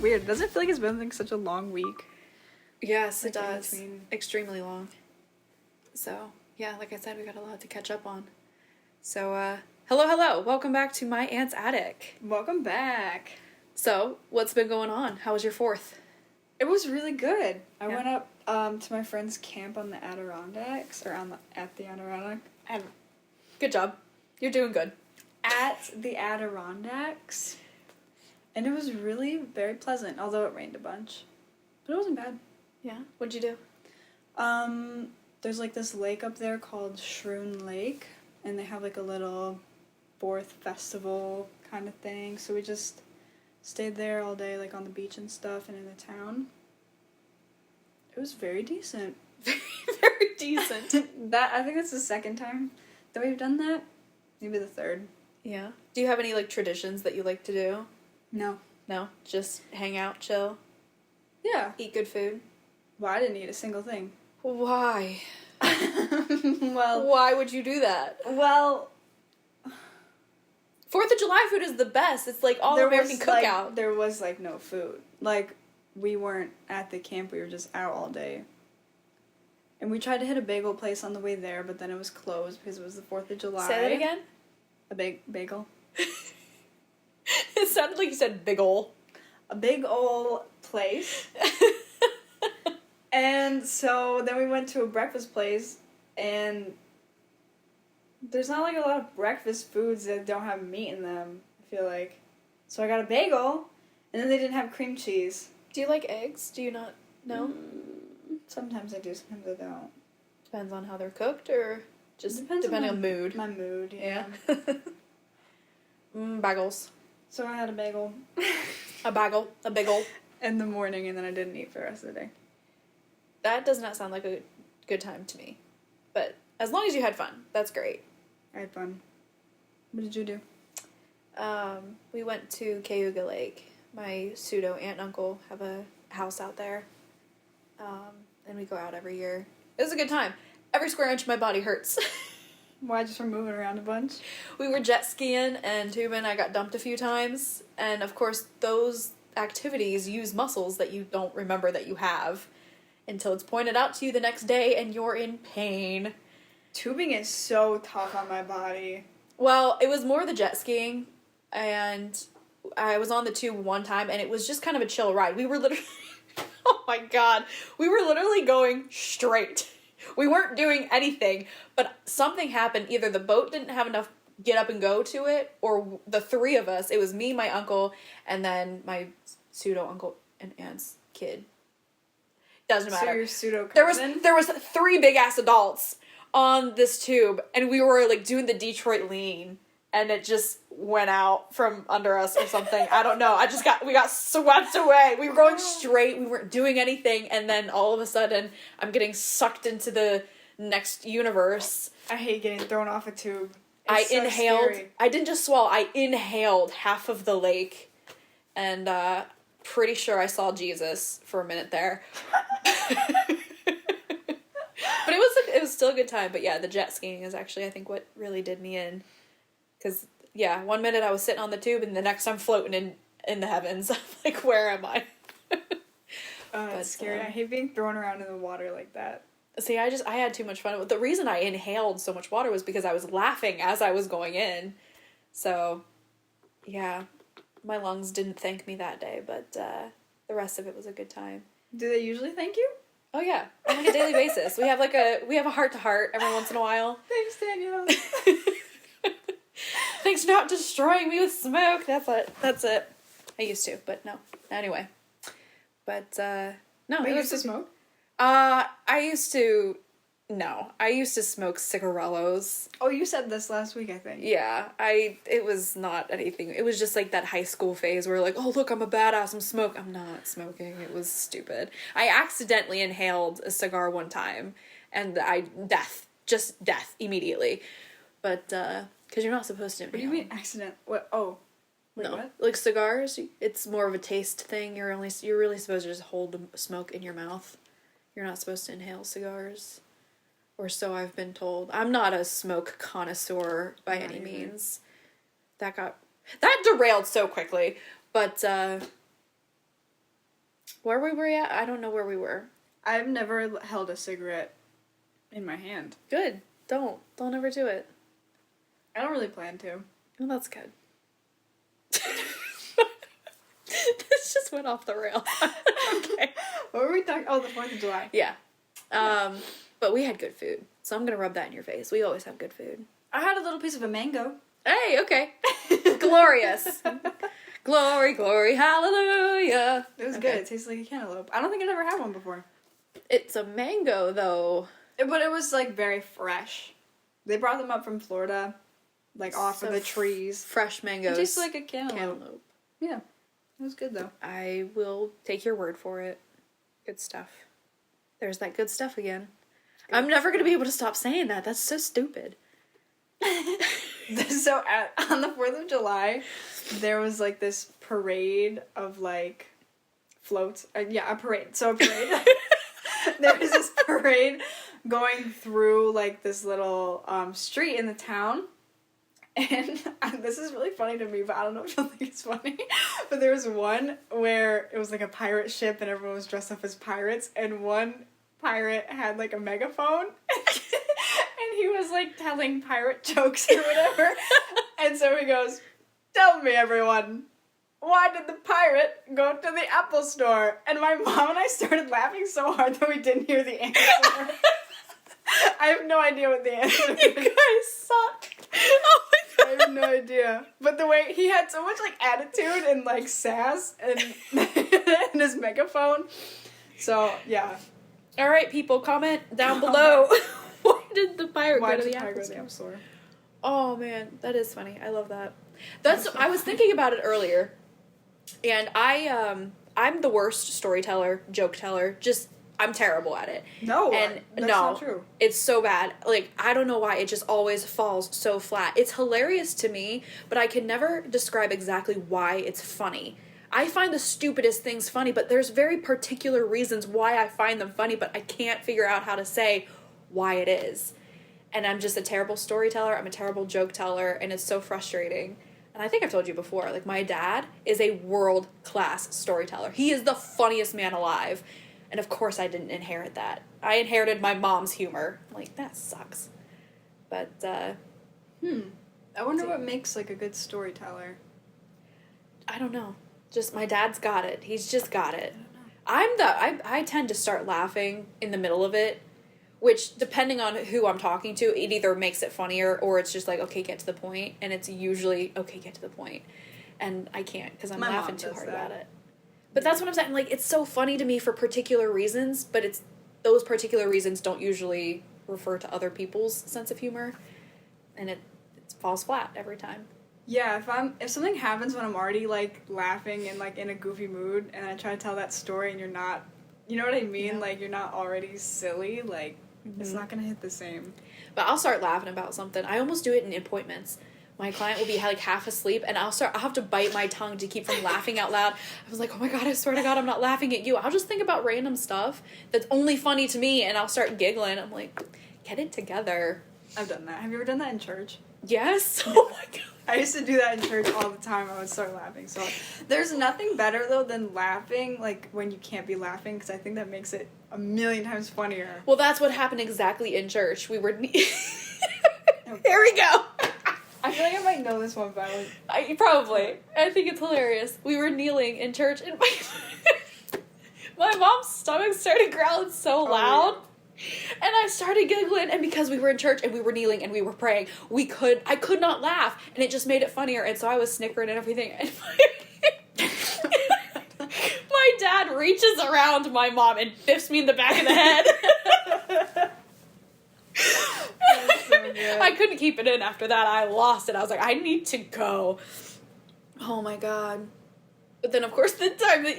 weird. Doesn't it feel like it's been like such a long week? Yes, Like, it does. between... Extremely long. So, yeah, like I said, we got a lot to catch up on. So, hello. Welcome back to my aunt's attic. Welcome back. So, what's been going on? How was your 4th? It was really good. I Yeah. went up to my friend's camp on the Adirondacks, or at the Adirondack. Good job. You're doing good. At the Adirondacks. And it was really very pleasant, although it rained a bunch. But it wasn't bad. Yeah? What'd you do? There's like this lake up there called Shroon Lake, and they have like a little 4th festival kind of thing. So we just stayed there all day, like on the beach and stuff, and in the town. It was very decent. Very decent. I think that's the second time that we've done that. Maybe the third. Yeah. Do you have any, like, traditions that you like to do? No. No? Just hang out, chill, Yeah. eat good food? Well, I didn't eat a single thing. Why? Well, Why would you do that? 4th of July food is the best. It's like all American cookout. There was like no food. Like, we weren't at the camp, we were just out all day. And we tried to hit a bagel place on the way there, but then it was closed because it was the 4th of July. Say that again? A bagel. It sounded like you said big ol'. A big ol' place. And so then we went to a breakfast place, and there's not like a lot of breakfast foods that don't have meat in them, I feel like. So I got a bagel, and then they didn't have cream cheese. Do you like eggs? Do you not know? Sometimes I do, sometimes I don't. Depends on how they're cooked, or just Depends depending on on mood. My mood, yeah. Bagels. So I had a bagel. A bagel. In the morning, and then I didn't eat for the rest of the day. That does not sound like a good time to me. But as long as you had fun, that's great. I had fun. What did you do? We went to Cayuga Lake. My pseudo aunt and uncle have a house out there. And we go out every year. It was a good time. Every square inch of my body hurts. Why, just from moving around a bunch? We were jet skiing, and Tuba and I got dumped a few times. And, of course, those activities use muscles that you don't remember that you have until it's pointed out to you the next day, and you're in pain. Tubing is so tough on my body. Well, it was more the jet skiing, and I was on the tube one time, and it was just kind of a chill ride. We were literally... Oh, my God. We were literally going straight. We weren't doing anything, but something happened. Either the boat didn't have enough get up and go to it, or the three of us, it was me, my uncle, and then my pseudo-uncle and aunt's kid. Doesn't matter. So your pseudo-cousin? There was 3 big-ass adults on this tube, and we were, like, doing the Detroit lean, and it just went out from under us or something. I don't know. We got swept away. We were going straight. We weren't doing anything, and then all of a sudden, I'm getting sucked into the next universe. I hate getting thrown off a tube. It's so inhaled. Scary. I didn't just swallow. I inhaled half of the lake, and pretty sure I saw Jesus for a minute there. But it was still a good time. But yeah, the jet skiing is actually, I think, what really did me in. Because, yeah, one minute I was sitting on the tube, and the next I'm floating in the heavens. I'm like, where am I? It's scary. I hate being thrown around in the water like that. See, I had too much fun. The reason I inhaled so much water was because I was laughing as I was going in. So, yeah, my lungs didn't thank me that day, but the rest of it was a good time. Do they usually thank you? Oh yeah, on like a daily basis. We have a heart-to-heart every once in a while. Thanks, Danielle. Thanks for not destroying me with smoke. That's it. I used to, but no. Anyway. But, no. Wait, you used to smoke? I used to smoke cigarillos. Oh, you said this last week, I think. Yeah, it was not anything. It was just like that high school phase where like, oh look, I'm a badass, I'm not smoking. It was stupid. I accidentally inhaled a cigar one time, and death immedially. But, because you're not supposed to inhale. What do you mean accident? What? Oh. Wait, no. What? Like cigars, it's more of a taste thing. You're really supposed to just hold the smoke in your mouth. You're not supposed to inhale cigars. Or so I've been told. I'm not a smoke connoisseur by any means. That derailed so quickly. But, Where we were at? I don't know where we were. I've never held a cigarette in my hand. Good. Don't ever do it. I don't really plan to. Well, that's good. This just went off the rails. Okay. What were we talking? Oh, the 4th of July. Yeah. But we had good food, so I'm gonna rub that in your face. We always have good food. I had a little piece of a mango. Hey, okay. Glorious. Glory, glory, hallelujah. It was Okay. good. It tastes like a cantaloupe. I don't think I'd ever had one before. It's a mango, though. But it was, like, very fresh. They brought them up from Florida, like, off of the trees. Fresh mangoes. It tastes like a cantaloupe. Yeah. It was good, though. I will take your word for it. Good stuff. There's that good stuff again. I'm never going to be able to stop saying that. That's so stupid. So, on the 4th of July, there was, like, this parade of, like, floats. Yeah, a parade. So, a parade. There was this parade going through, like, this little street in the town. And this is really funny to me, but I don't know if you'll think it's funny. But there was one where it was, like, a pirate ship and everyone was dressed up as pirates. And one pirate had, like, a megaphone. And he was, like, telling pirate jokes or whatever. And so he goes, "Tell me, everyone, why did the pirate go to the Apple store?" And my mom and I started laughing so hard that we didn't hear the answer. I have no idea what the answer is. You guys suck. Oh my I have no idea. But the way he had so much, like, attitude and, like, sass and, and his megaphone. So, yeah. All right, people, comment down below. Why did the pirate Why go to did the the pirate go Apple to the Apple store? store? Oh, man, that is funny. I love that. I was thinking about it earlier, and I'm the worst storyteller, joke teller. Just, I'm terrible at it. No, And that's no, not true. it's so bad. Like, I don't know why it just always falls so flat. It's hilarious to me, but I can never describe exactly why it's funny. I find the stupidest things funny, but there's very particular reasons why I find them funny, but I can't figure out how to say why it is. And I'm just a terrible storyteller, I'm a terrible joke teller, and it's so frustrating. And I think I've told you before, like, my dad is a world-class storyteller. He is the funniest man alive. And of course I didn't inherit that. I inherited my mom's humor. Like, that sucks. But, I wonder what makes, like, a good storyteller. I don't know. Just, my dad's got it. He's just got it. I don't know. I tend to start laughing in the middle of it, which, depending on who I'm talking to, it either makes it funnier or it's just like, okay, get to the point. And it's usually, okay, get to the point. And I can't, because I'm My mom laughing too does hard that. about it. But that's what I'm saying. Like, it's so funny to me for particular reasons, but it's those particular reasons don't usually refer to other people's sense of humor. And it falls flat every time. Yeah, if something happens when I'm already, like, laughing and, like, in a goofy mood, and I try to tell that story and you're not, you know what I mean? Yeah. Like, you're not already silly, like, it's not gonna hit the same. But I'll start laughing about something. I almost do it in appointments. My client will be, like, half asleep, and I'll have to bite my tongue to keep from laughing out loud. I was like, oh my god, I swear to god, I'm not laughing at you. I'll just think about random stuff that's only funny to me, and I'll start giggling. I'm like, get it together. I've done that. Have you ever done that in church? Yes? Oh my god. I used to do that in church all the time. I would start laughing. So there's nothing better, though, than laughing, like, when you can't be laughing, because I think that makes it a million times funnier. Well, that's what happened exactly in church. We were... Here we go! I feel like I might know this one, but Probably. I think it's hilarious. We were kneeling in church, and my mom's stomach started growling so loud. And I started giggling, and because we were in church and we were kneeling and we were praying, I could not laugh, and it just made it funnier, and so I was snickering and everything. And my dad reaches around my mom and biffs me in the back of the head. That's so good. I couldn't keep it in after that. I lost it. I was like, I need to go. Oh my god. But then, of course, the time that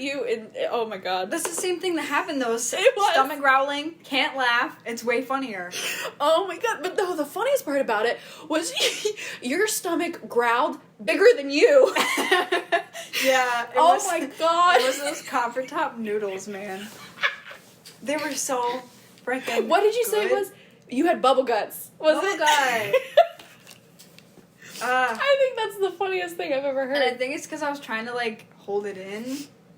oh my god. That's the same thing that happened, though. It was. Stomach growling, can't laugh. It's way funnier. Oh my god. But no, the funniest part about it was your stomach growled bigger than you. Yeah. Oh my god. It was those copper top noodles, man. They were so freaking What did you say it good. was? You had bubble guts. Was Bubble it? gut. I think that's the funniest thing I've ever heard. And I think it's because I was trying to, like, hold it in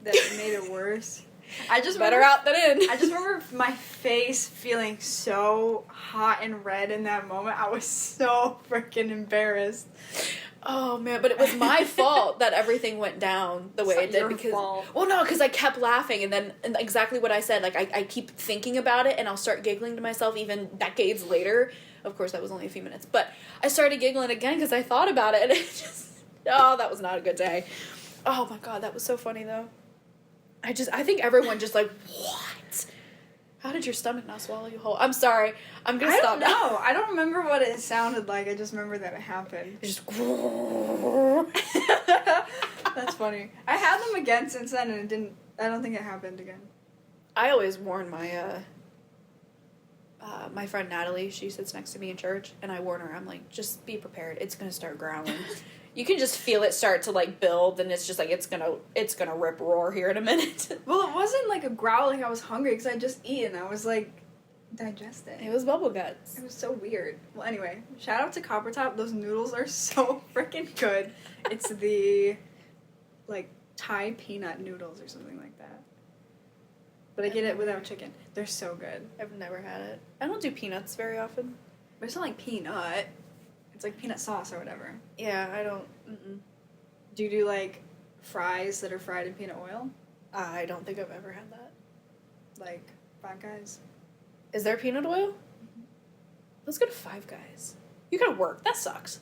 that it made it worse. I just Better remember, out than in. I just remember my face feeling so hot and red in that moment. I was so freaking embarrassed. Oh man, but it was my fault that everything went down the way it did because well no, because I kept laughing and exactly what I said, like I keep thinking about it and I'll start giggling to myself even decades later. Of course that was only a few minutes, but I started giggling again because I thought about it and it just that was not a good day. Oh my god, that was so funny though. I think everyone just like, what? How did your stomach not swallow you whole? I'm sorry. I'm gonna stop. I don't know. I don't remember what it sounded like. I just remember that it happened. Just. That's funny. I had them again since then, and it didn't. I don't think it happened again. I always warn my my friend Natalie. She sits next to me in church, and I warn her. I'm like, just be prepared. It's gonna start growling. You can just feel it start to like build, and it's just like it's gonna rip roar here in a minute. Well, it wasn't like a growl like I was hungry because I had just eaten. I was like digesting. It was bubble guts. It was so weird. Well, anyway, shout out to Copper Top. Those noodles are so freaking good. It's the like Thai peanut noodles or something like that. But I get it without chicken. They're so good. I've never had it. I don't do peanuts very often. But it's not like peanut. It's like peanut sauce or whatever. Yeah, I don't. Mm-mm. Do you do like fries that are fried in peanut oil? I don't think I've ever had that. Like Five Guys? Is there peanut oil? Mm-hmm. Let's go to Five Guys. You gotta work. That sucks.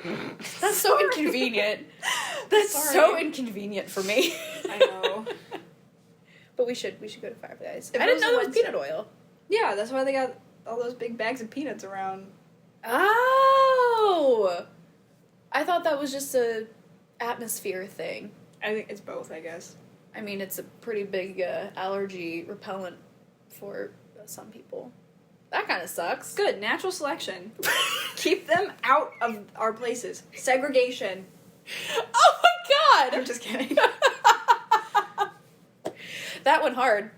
That's so inconvenient. That's so inconvenient for me. I know. But we should go to Five Guys. If I it didn't was know a there was Wednesday. peanut oil. Yeah, that's why they got all those big bags of peanuts around. Oh! I thought that was just a atmosphere thing. I think it's both, I guess. I mean, it's a pretty big allergy repellent for some people. That kind of sucks. Good, natural selection. Keep them out of our places. Segregation. Oh my god! I'm just kidding. That went hard.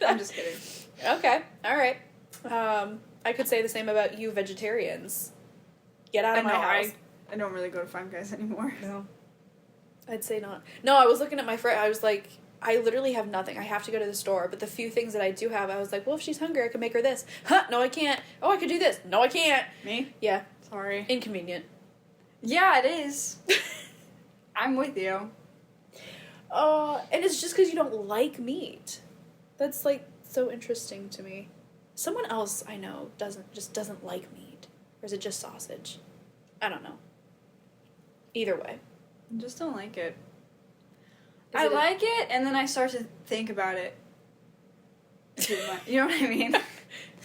I'm just kidding. Okay, alright. I could say the same about you vegetarians. Get out of my house. I don't really go to Five Guys anymore. No. I'd say not. No, I was looking at my friend. I was like, I literally have nothing. I have to go to the store. But the few things that I do have, I was like, well, if she's hungry, I could make her this. Huh, no, I can't. Oh, I could do this. No, I can't. Me? Yeah. Sorry. Inconvenient. Yeah, it is. I'm with you. And it's just because you don't like meat. That's, like, so interesting to me. Someone else I know doesn't like meat. Or is it just sausage? I don't know. Either way. I just don't like it. Is I it like it, and then I start to think about it. You know what I mean?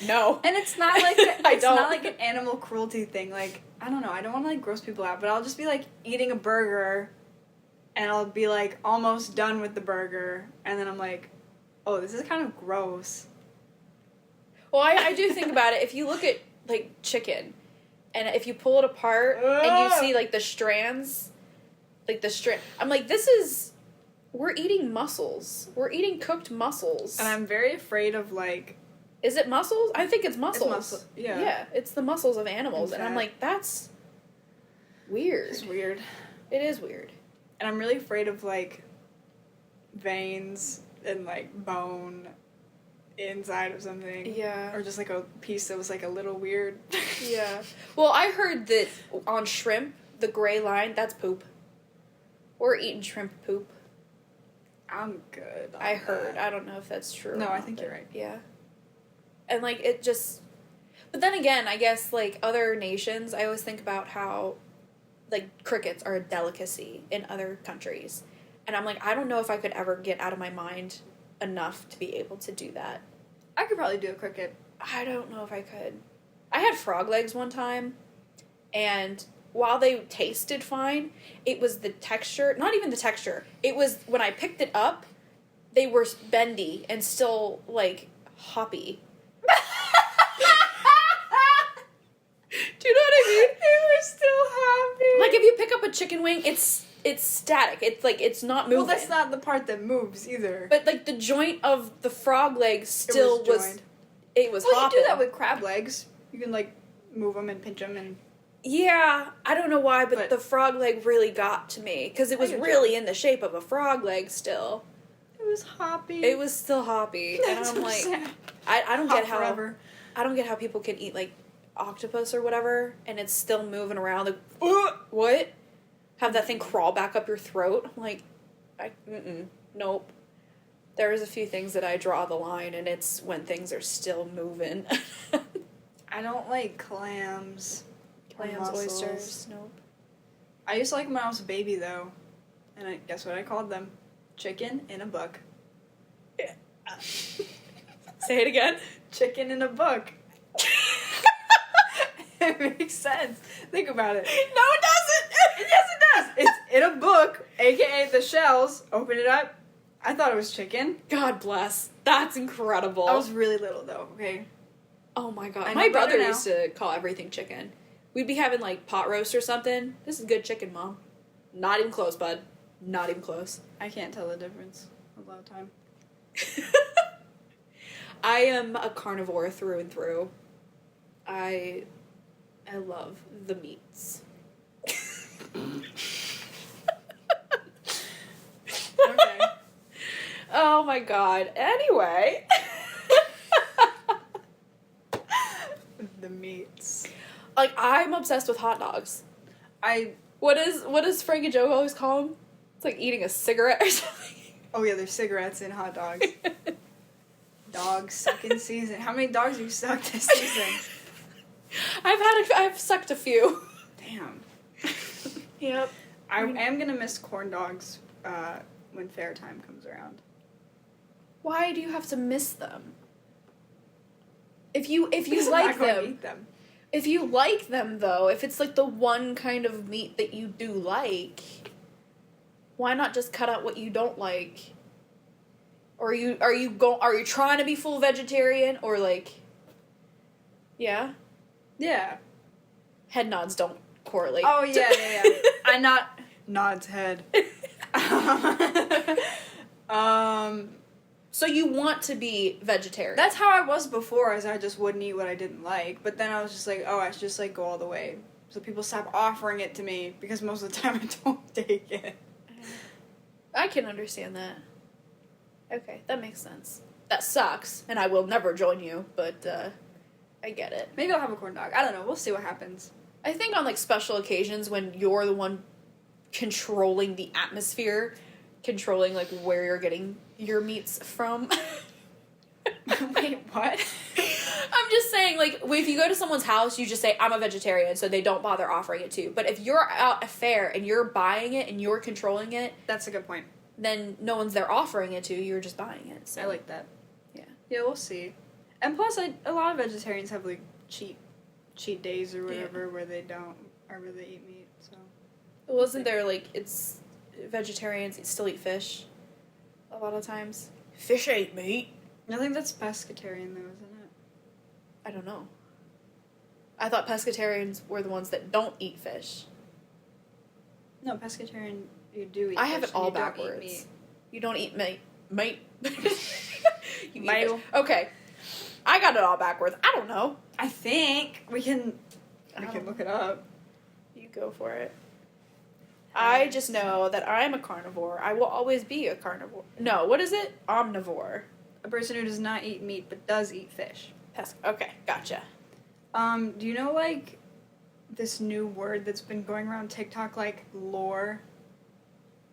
No. And it's not like I don't. not like an animal cruelty thing. Like, I don't know. I don't want to like gross people out, but I'll just be like eating a burger, and I'll be like almost done with the burger, and then I'm like, oh, this is kind of gross. Well, I do think about it. If you look at, like, chicken, and if you pull it apart, and you see, like, the strands, I'm like, we're eating mussels. We're eating cooked mussels. And I'm very afraid of like. Is it mussels? I think it's mussels. Yeah. Yeah, it's the muscles of animals. And I'm like, that's weird. It's weird. It is weird. And I'm really afraid of like veins and like bone inside of something. Yeah. Or just like a piece that was like a little weird. Yeah. Well, I heard that on shrimp, the gray line, that's poop. We're eating shrimp poop. I'm good. I heard. I don't know if that's true. No, or I not, think but you're right. Yeah. And like it just. But then again, I guess like other nations, I always think about how, like, crickets are a delicacy in other countries, and I'm like, I don't know if I could ever get out of my mind enough to be able to do that. I could probably do a cricket. I don't know if I could. I had frog legs one time, and while they tasted fine, it was the texture, not even the texture, it was when I picked it up, they were bendy and still, like, hoppy. Do you know what I mean? They were still happy. Like, if you pick up a chicken wing, it's static. It's, like, it's not moving. Well, that's not the part that moves either. But, like, the joint of the frog leg still was it was well, hopping. you do that with crab legs. You can, like, move them and pinch them and... Yeah, I don't know why, but the frog leg really got to me. Because it was I get really in the shape of a frog leg still. It was hoppy. It was still hoppy. And That's I'm so like, sad. I don't Hop get how forever. I don't get how people can eat like octopus or whatever and it's still moving around. Like, what? Have that thing crawl back up your throat? I'm like, nope. There's a few things that I draw the line, and it's when things are still moving. I don't like clams. or Clams, mussels. oysters, nope. I used to like them when I was a baby, though. And guess what I called them? Chicken in a book. Say it again. Chicken in a book. It makes sense. Think about it. No, it doesn't. Yes, it does. It's in a book, aka the shells. Open it up. I thought it was chicken. God bless. That's incredible. I was really little, though, okay? Oh my god. I My know better brother now. used to call everything chicken. We'd be having like pot roast or something. This is good chicken, Mom. Not even close, bud. Not even close. I can't tell the difference a lot of time. I am a carnivore through and through. I love the meats. Okay. Oh my god. Anyway. The meats. Like, I'm obsessed with hot dogs. I What does Frank and Joe always call them? It's like eating a cigarette or something. Oh yeah, there's cigarettes in hot dogs. Dogs sucking season. How many dogs have you sucked this season? I've sucked a few. Damn. Yep. I am gonna miss corn dogs when fair time comes around. Why do you have to miss them? If you Because like I'm not gonna them, eat them. if you like them though, if it's like the one kind of meat that you do like, why not just cut out what you don't like? Or are you trying to be full vegetarian or like, yeah? Yeah. Head nods don't correlate. Oh yeah. I not nods head. So you want to be vegetarian? That's how I was before, as I just wouldn't eat what I didn't like. But then I was just like, oh, I should just like go all the way. So people stop offering it to me because most of the time I don't take it. I can understand that. Okay, that makes sense. That sucks, and I will never join you, but I get it. Maybe I'll have a corn dog. I don't know. We'll see what happens. I think on like special occasions when you're the one controlling the atmosphere, controlling like where you're getting your meats from. Wait, what? I'm just saying, like, if you go to someone's house, you just say, I'm a vegetarian, so they don't bother offering it to you. But if you're out at a fair and you're buying it and you're controlling it, That's a good point. then no one's there offering it to you, you're just buying it. So. I like that. Yeah. Yeah, we'll see. And plus, a lot of vegetarians have like cheat days or whatever where they don't or where they eat meat. So Wasn't there, like, it's vegetarians still eat fish a lot of times? Fish ain't meat. I think that's pescatarian though, isn't it? I don't know. I thought pescatarians were the ones that don't eat fish. No, pescatarian. You do eat. I have fish it all and you don't eat backwards. meat. You don't eat meat. Meat. You eat Male. fish. Okay. I got it all backwards. I don't know. I think we can. I We don't can know. look it up. You go for it. I just know that I'm a carnivore. I will always be a carnivore. No, what is it? Omnivore. A person who does not eat meat but does eat fish. Okay, gotcha. Do you know like this new word that's been going around TikTok, like lore?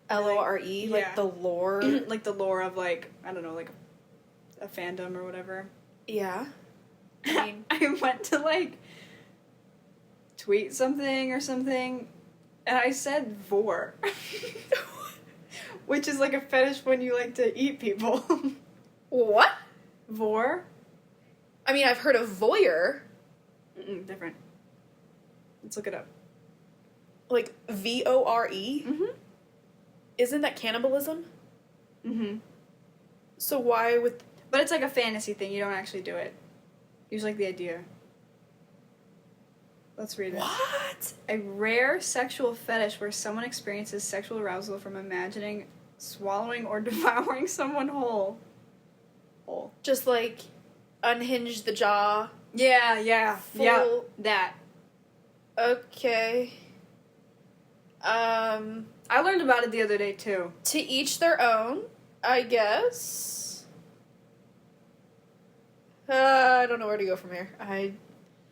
LORE, Yeah. like the lore. Like the lore of like, I don't know, like a fandom or whatever. Yeah. I mean, I went to like tweet something or something, and I said vor. Which is like a fetish when you like to eat people. what? Vor? I mean, I've heard of voyeur, Different. Let's look it up. like VORE. Mm-hmm. Isn't that cannibalism? Mm-hmm. So why would... But it's like a fantasy thing. You don't actually do it. You just like the idea. Let's read it. What? A rare sexual fetish where someone experiences sexual arousal from imagining, swallowing, or devouring someone whole. Whole. Just like unhinge the jaw. Yeah, yeah. Yeah. Full- That. Okay. I learned about it the other day, too. To each their own. I guess. I don't know where to go from here.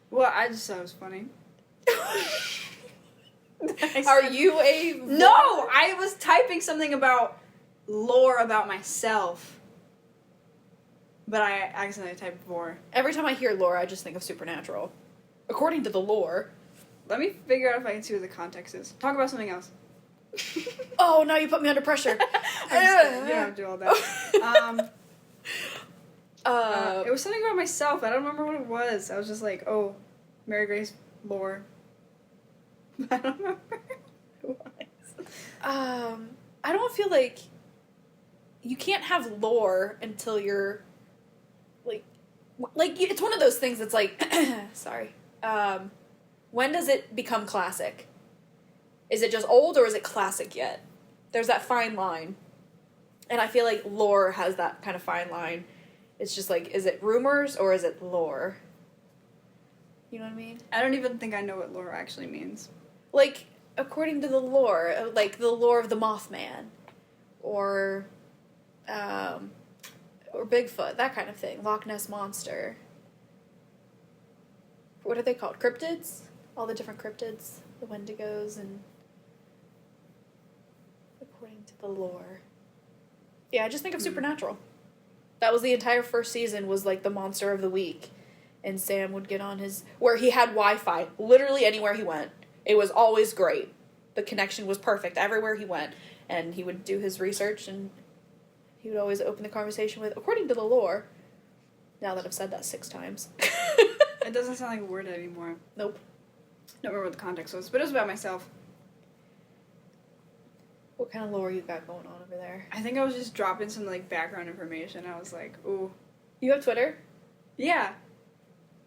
Well, I just thought it was funny. Are you a... No! I was typing something about lore about myself. But I accidentally typed vor. Every time I hear lore, I just think of Supernatural. According to the lore. Let me figure out if I can see what the context is. Talk about something else. Oh, now you put me under pressure. I'm just kidding. You don't have to do all that. It was something about myself. I don't remember what it was. I was just like, oh, Mary Grace lore. I don't remember what it was. I don't feel like you can't have lore until you're like it's one of those things that's like sorry. When does it become classic? Is it just old or is it classic yet? There's that fine line. And I feel like lore has that kind of fine line. It's just like, is it rumors or is it lore? You know what I mean? I don't even think I know what lore actually means. Like, according to the lore, like the lore of the Mothman, or Bigfoot, that kind of thing. Loch Ness Monster. What are they called? Cryptids? All the different cryptids. The Wendigos and... According to the lore. Yeah, I just think of Supernatural. That was the entire first season, was like the monster of the week. And Sam would get on his... Where he had Wi-Fi. Literally anywhere he went. It was always great. The connection was perfect everywhere he went. And he would do his research and he would always open the conversation with, according to the lore. Now that I've said that 6 times. It doesn't sound like a word anymore. Nope. Don't remember what the context was, but it was about myself. What kind of lore you got going on over there? I think I was just dropping some like background information. I was like, ooh. You have Twitter? Yeah.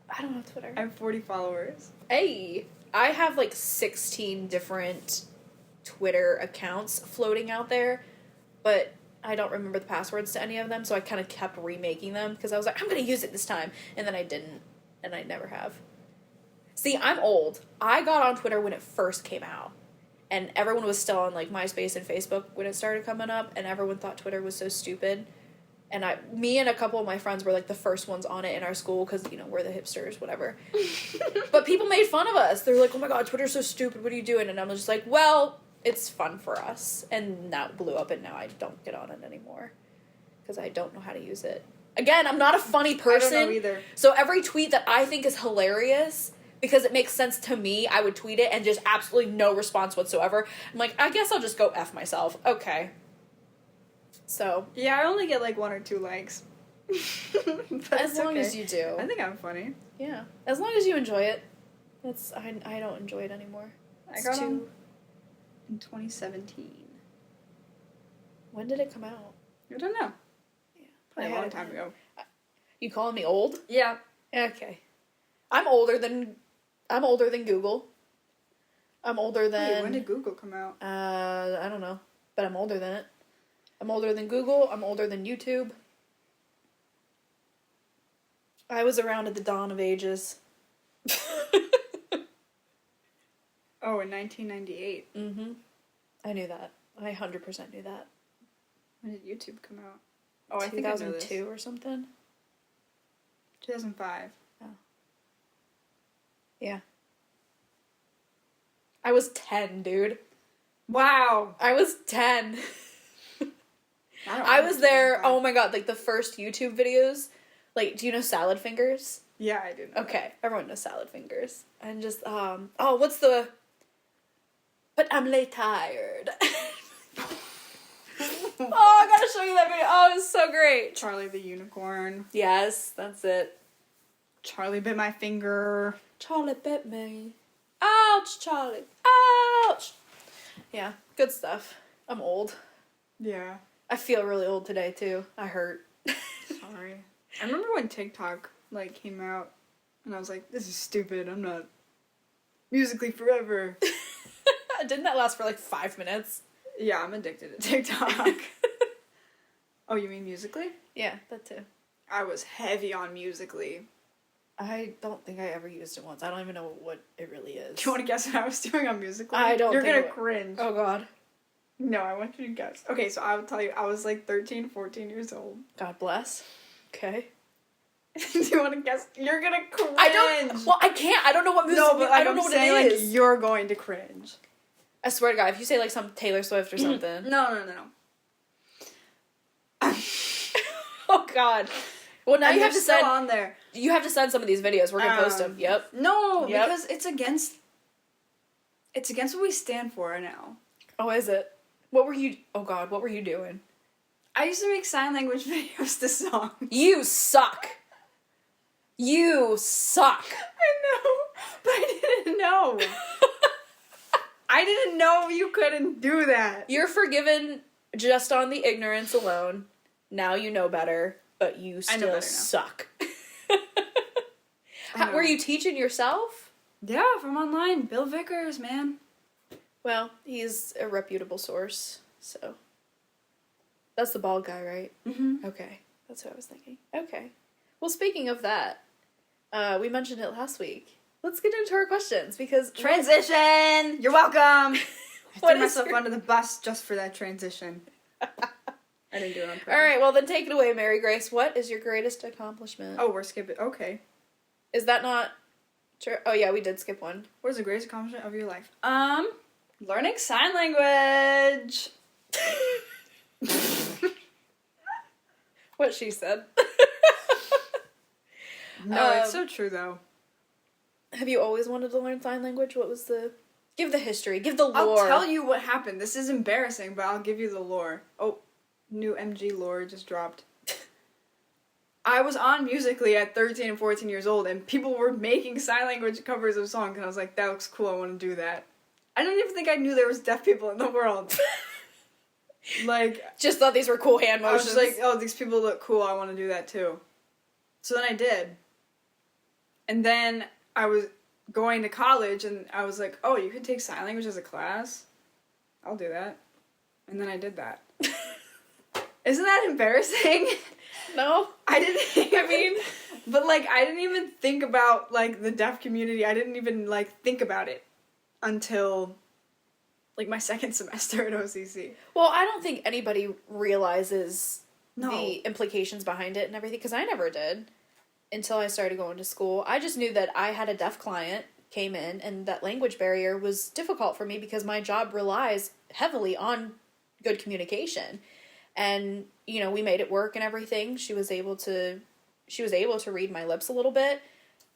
I don't have Twitter. I have 40 followers. Hey! I have like 16 different Twitter accounts floating out there, but I don't remember the passwords to any of them, so I kind of kept remaking them because I was like, I'm going to use it this time, and then I didn't, and I never have. See, I'm old. I got on Twitter when it first came out, and everyone was still on like MySpace and Facebook when it started coming up, and everyone thought Twitter was so stupid. And me and a couple of my friends were like the first ones on it in our school because, you know, we're the hipsters, whatever. But people made fun of us. They were like, oh my god, Twitter's so stupid, what are you doing? And I'm just like, well, it's fun for us. And that blew up, and now I don't get on it anymore because I don't know how to use it. Again, I'm not a funny person. I don't know either. So every tweet that I think is hilarious, because it makes sense to me, I would tweet it and just absolutely no response whatsoever. I'm like, I guess I'll just go F myself. Okay. So. Yeah, I only get like 1 or 2 likes. As long as you do. I think I'm funny. Yeah. As long as you enjoy it. I don't enjoy it anymore. I got on in 2017. When did it come out? I don't know. Yeah. Probably a long time ago. You calling me old? Yeah. Okay. I'm older than Google. I'm older than... Wait, when did Google come out? I don't know. But I'm older than it. I'm older than Google. I'm older than YouTube. I was around at the dawn of ages. Oh, in 1998. Mm-hmm. I knew that. I 100% knew that. When did YouTube come out? Oh, I think I know this. 2002 or something? 2005. Oh. Yeah. I was 10, dude. Wow. I was 10. I was there, oh my god, like the first YouTube videos. Like, do you know Salad Fingers? Yeah, I do. Okay, everyone knows Salad Fingers. And just, what's the... But I'm late tired. Oh, I gotta show you that video. Oh, it's so great. Charlie the Unicorn. Yes, that's it. Charlie bit my finger. Charlie bit me. Ouch, Charlie. Ouch. Yeah, good stuff. I'm old. Yeah. I feel really old today, too. I hurt. Sorry. I remember when TikTok, like, came out, and I was like, this is stupid. I'm not Musically forever. Didn't that last for, like, 5 minutes? Yeah, I'm addicted to TikTok. Oh, you mean Musically? Yeah, that too. I was heavy on Musically. I don't think I ever used it once. I don't even know what it really is. Do you want to guess what I was doing on Musically? I don't You're think gonna cringe. Oh, God. No, I want you to guess. Okay, so I will tell you, I was like 13, 14 years old. God bless. Okay. Do you want to guess? You're gonna cringe. I don't. Well, I can't. I don't know what music. No, but like, I don't know what it saying, is. like, you're going to cringe. I swear to God, if you say like some Taylor Swift or something. No. Oh God. Well, now And you have to they're still send. on there. You have to send some of these videos. We're gonna post them. Yep. No, Yep. because it's against. It's against what we stand for now. Oh, is it? What were you? Oh God, what were you doing? I used to make sign language videos to songs. You suck. You suck. I know, but I didn't know. I didn't know you couldn't do that. You're forgiven just on the ignorance alone. Now you know better, but you still suck. Were you teaching yourself? Yeah, from online. Bill Vickers, man. Well, he's a reputable source, so. That's the bald guy, right? Mm-hmm. Okay. That's what I was thinking. Okay. Well, speaking of that, we mentioned it last week. Let's get into our questions, because... Transition! You're welcome! I What threw is myself under the bus just for that transition. I didn't do it on purpose. Alright, well then take it away, Mary Grace. What is your greatest accomplishment? Oh, we're skipping. Okay. Is that not true? Oh yeah, we did skip one. What is the greatest accomplishment of your life? Learning sign language. What she said. No, it's so true though. Have you always wanted to learn sign language? What was the... Give the history. Give the lore. I'll tell you what happened. This is embarrassing, but I'll give you the lore. Oh, new MG lore just dropped. I was on Musical.ly at 13 and 14 years old, and people were making sign language covers of songs, and I was like, that looks cool, I want to do that. I didn't even think I knew there was deaf people in the world. Like... Just thought these were cool hand I was motions. just like, oh, these people look cool, I want to do that too. So then I did. And then I was going to college, and I was like, oh, you can take sign language as a class? I'll do that. And then I did that. Isn't that embarrassing? No. I didn't but like, I didn't even think about, like, the deaf community. I didn't even, like, think about it until, like, my second semester at OCC. Well, I don't think anybody realizes No. the implications behind it and everything, because I never did until I started going to school. I just knew that I had a deaf client came in, and that language barrier was difficult for me because my job relies heavily on good communication. And, you know, we made it work and everything. She was able to read my lips a little bit.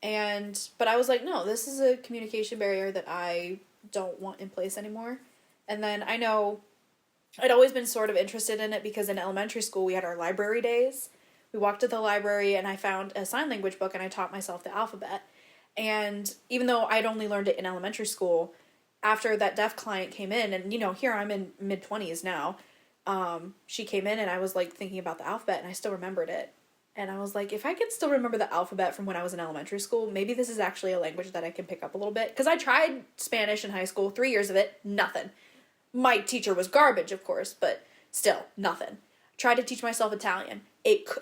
But I was like, no, this is a communication barrier that I don't want in place anymore. And then I know I'd always been sort of interested in it because in elementary school we had our library days. We walked to the library and I found a sign language book and I taught myself the alphabet. And even though I'd only learned it in elementary school, after that deaf client came in, and, you know, here I'm in mid-20s now, she came in and I was, like, thinking about the alphabet and I still remembered it. And I was like, if I can still remember the alphabet from when I was in elementary school, maybe this is actually a language that I can pick up a little bit. Because I tried Spanish in high school, 3 years of it, nothing. My teacher was garbage, of course, but still, nothing. Tried to teach myself Italian.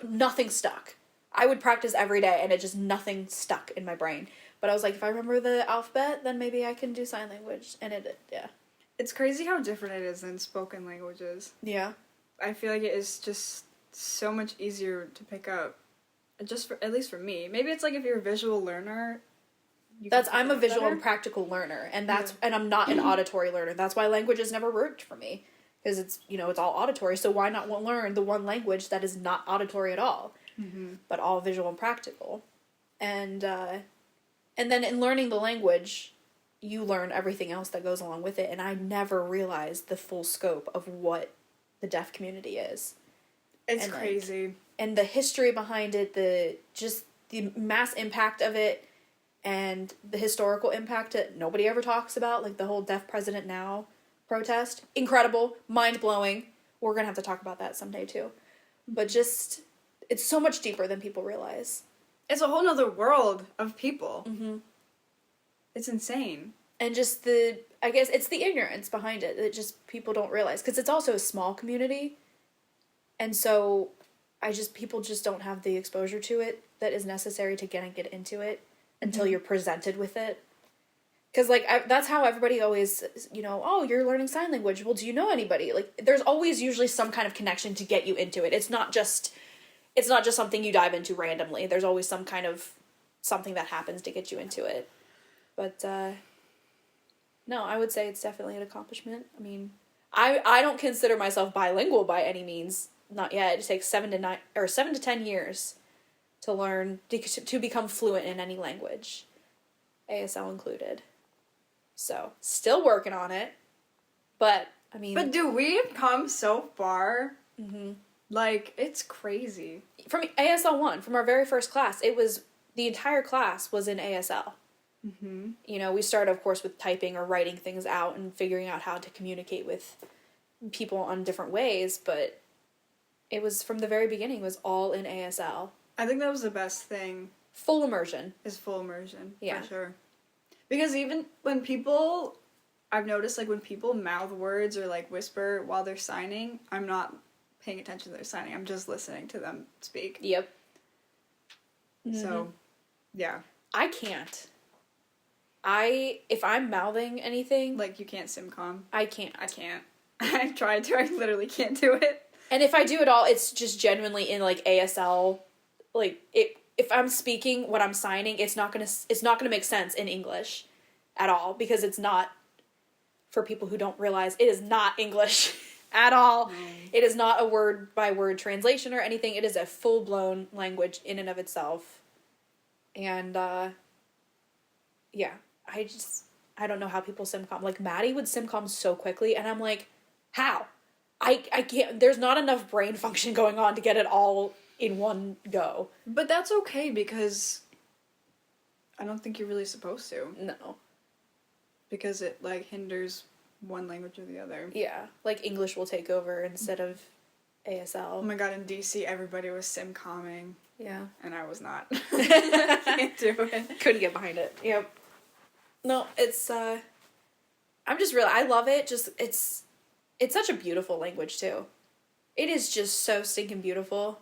Nothing stuck. I would practice every day and it just nothing stuck in my brain. But I was like, if I remember the alphabet, then maybe I can do sign language. And yeah. It's crazy how different it is than spoken languages. Yeah. I feel like it is just so much easier to pick up. At least for me. Maybe it's like if you're a visual learner. I'm a visual and practical learner, and and I'm not an auditory learner. That's why languages never worked for me, because it's all auditory. So why not learn the one language that is not auditory at all, but all visual and practical, and then in learning the language, you learn everything else that goes along with it. And I never realized the full scope of what the deaf community is. It's crazy. And the history behind it, the mass impact of it, and the historical impact that nobody ever talks about, like the whole Deaf President Now protest. Incredible, mind-blowing. We're going to have to talk about that someday too. But just, it's so much deeper than people realize. It's a whole nother world of people. Mm-hmm. It's insane. And just I guess it's the ignorance behind it that just people don't realize. Because it's also a small community. And so people just don't have the exposure to it that is necessary to get into it until you're presented with it. Because, like, that's how everybody always, you know, oh, you're learning sign language. Well, do you know anybody? Like, there's always usually some kind of connection to get you into it. It's not just something you dive into randomly. There's always some kind of something that happens to get you into it. But, no, I would say it's definitely an accomplishment. I mean, I don't consider myself bilingual by any means. Not yet. It takes 7 to 10 years to learn, to become fluent in any language. ASL included. So, still working on it. But, I mean... But dude, we've come so far. Mm-hmm. Like, it's crazy. From ASL 1, from our very first class, the entire class was in ASL. Mm-hmm. You know, we started, of course, with typing or writing things out and figuring out how to communicate with people on different ways, but it was, from the very beginning, it was all in ASL. I think that was the best thing. Full immersion. Is full immersion, yeah. For sure. Because even when people, I've noticed, like, when people mouth words or, like, whisper while they're signing, I'm not paying attention to their signing. I'm just listening to them speak. Yep. So, yeah. I can't. If I'm mouthing anything... Like, you can't simcom? I can't. I tried to. I literally can't do it. And if I do it all, it's just genuinely in, like, ASL. Like, if I'm speaking what I'm signing, it's not gonna make sense in English at all, because it's not, for people who don't realize, it is not English at all. It is not a word-by-word translation or anything. It is a full-blown language in and of itself. And, yeah, I don't know how people simcom. Like, Maddie would simcom so quickly, and I'm like, how? I can't, there's not enough brain function going on to get it all in one go. But that's okay, because I don't think you're really supposed to. No. Because it, like, hinders one language or the other. Yeah, like English will take over instead of ASL. Oh my god, in DC, everybody was simcomming. Yeah. And I was not. Can't do it. Couldn't get behind it. Yep. No, it's, I love it. Just, it's such a beautiful language, too. It is just so stinking beautiful.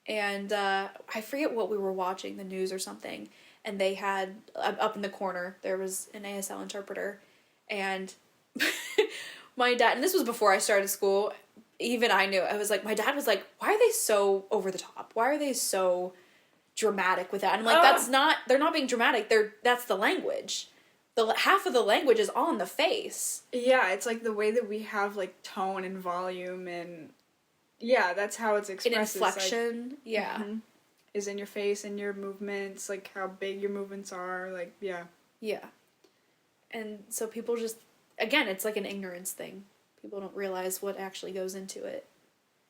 And, I forget what we were watching, the news or something, and they had, up in the corner, there was an ASL interpreter, and my dad, and this was before I started school, even I knew, I was like, my dad was like, why are they so over the top? Why are they so dramatic with that? And I'm like, they're not being dramatic, that's the language. Half of the language is on the face. Yeah, it's like the way that we have, like, tone and volume and... Yeah, that's how it's expressed. In inflection, like, yeah. Mm-hmm. Is in your face, in your movements, like, how big your movements are, like, yeah. Yeah. And so people just... Again, it's like an ignorance thing. People don't realize what actually goes into it.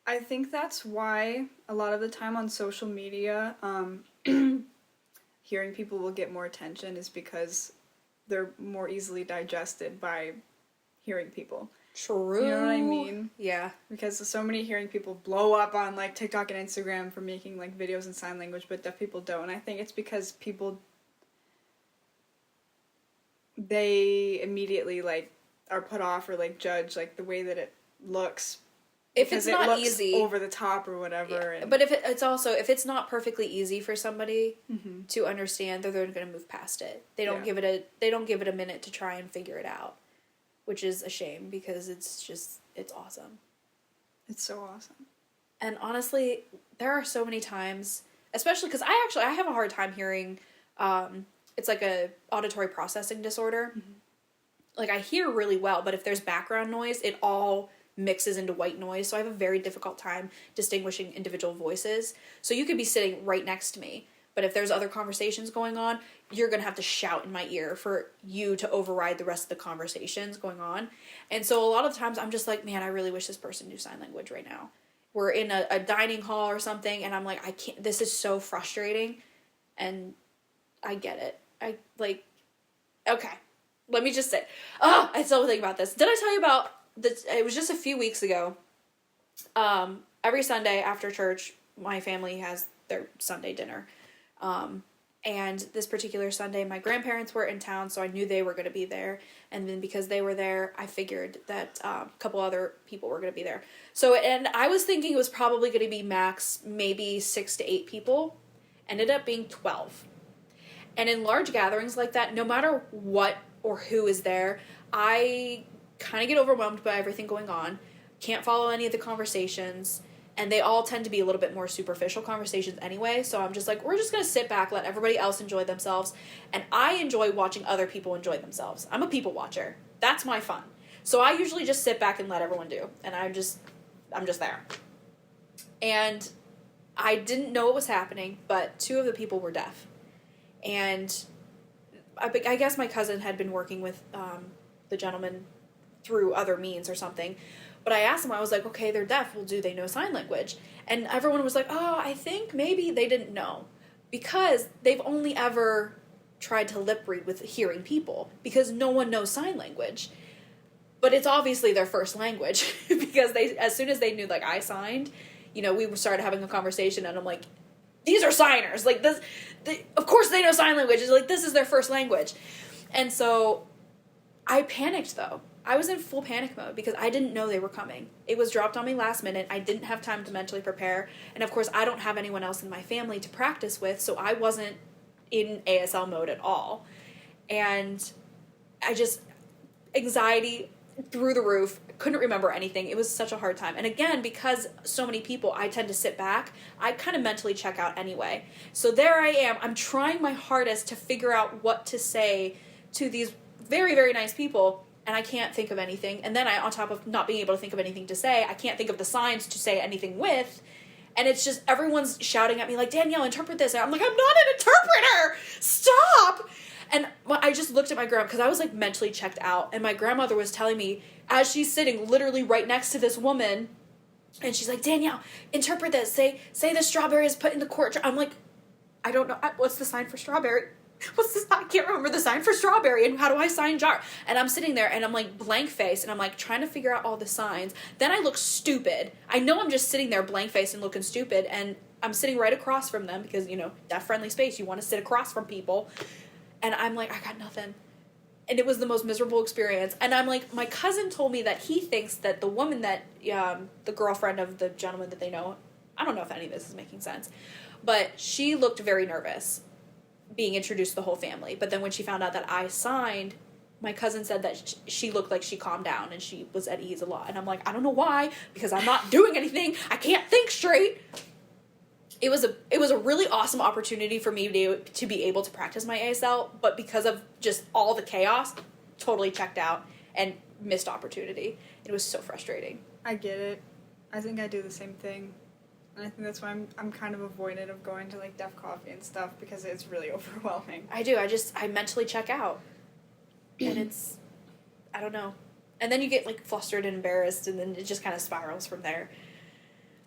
I think that's why a lot of the time on social media, hearing people will get more attention is because they're more easily digested by hearing people. True. You know what I mean? Yeah. Because so many hearing people blow up on, like, TikTok and Instagram for making, like, videos in sign language, but deaf people don't. And I think it's because people, they immediately, like, are put off or, like, judge, like, the way that it looks. If it's not looks easy, over the top or whatever. Yeah. And... But if it's not perfectly easy for somebody to understand, they're going to move past it. They don't give it a minute to try and figure it out, which is a shame, because it's awesome. It's so awesome. And honestly, there are so many times, especially because I have a hard time hearing. It's like a auditory processing disorder. Mm-hmm. Like, I hear really well, but if there's background noise, it all mixes into white noise, so I have a very difficult time distinguishing individual voices. So you could be sitting right next to me, but if there's other conversations going on, you're going to have to shout in my ear for you to override the rest of the conversations going on. And so a lot of times I'm just like, man, I really wish this person knew sign language right now. We're in a dining hall or something, and I'm like, I can't, this is so frustrating, and I get it. Okay, let me just say, I still think about this. Did I tell you about this? It was just a few weeks ago. Every Sunday after church, my family has their Sunday dinner. And this particular Sunday, my grandparents were in town, so I knew they were going to be there. And then because they were there, I figured that a couple other people were going to be there. So, and I was thinking it was probably going to be max maybe 6 to 8 people. Ended up being 12. And in large gatherings like that, no matter what or who is there, I kind of get overwhelmed by everything going on, can't follow any of the conversations, and they all tend to be a little bit more superficial conversations anyway, so I'm just like, we're just going to sit back, let everybody else enjoy themselves, and I enjoy watching other people enjoy themselves. I'm a people watcher. That's my fun. So I usually just sit back and let everyone do, and I'm just there. And I didn't know what was happening, but 2 of the people were deaf. And I guess my cousin had been working with the gentleman through other means or something. But I asked him, I was like, okay, they're deaf. Well, do they know sign language? And everyone was like, oh, I think maybe they didn't know. Because they've only ever tried to lip read with hearing people. Because no one knows sign language. But it's obviously their first language. Because as soon as they knew, like, I signed, we started having a conversation, and I'm like, these are signers. Like, of course they know sign language. It's like, this is their first language. And so I panicked, though. I was in full panic mode because I didn't know they were coming. It was dropped on me last minute. I didn't have time to mentally prepare. And of course, I don't have anyone else in my family to practice with, so I wasn't in ASL mode at all. And anxiety through the roof, couldn't remember anything. It was such a hard time. And again, because so many people, I tend to sit back, I kind of mentally check out anyway. So there I am. I'm trying my hardest to figure out what to say to these very, very nice people, and I can't think of anything. And then on top of not being able to think of anything to say, I can't think of the signs to say anything with. And it's just, everyone's shouting at me like, Danielle, interpret this. And I'm like, I'm not an interpreter! Stop! And I just looked at my grandma, because I was like mentally checked out. And my grandmother was telling me, as she's sitting literally right next to this woman, and she's like, Danielle, interpret this. Say the strawberry is put in the quart jar. I'm like, I don't know. What's the sign for strawberry? I can't remember the sign for strawberry, and how do I sign jar? And I'm sitting there, and I'm like blank faced, and I'm like trying to figure out all the signs. Then I look stupid. I know I'm just sitting there blank faced and looking stupid, and I'm sitting right across from them because, that friendly space, you want to sit across from people. And I'm like, I got nothing. And it was the most miserable experience. And I'm like, my cousin told me that he thinks that the woman that, the girlfriend of the gentleman that they know, I don't know if any of this is making sense, but she looked very nervous being introduced to the whole family. But then when she found out that I signed, my cousin said that she looked like she calmed down and she was at ease a lot. And I'm like, I don't know why, because I'm not doing anything. I can't think straight. It was a really awesome opportunity for me to be able to practice my ASL, but because of just all the chaos, totally checked out and missed opportunity. It was so frustrating. I get it. I think I do the same thing. And I think that's why I'm kind of avoided of going to, like, deaf coffee and stuff, because it's really overwhelming. I do. I mentally check out. And I don't know. And then you get, like, flustered and embarrassed, and then it just kind of spirals from there.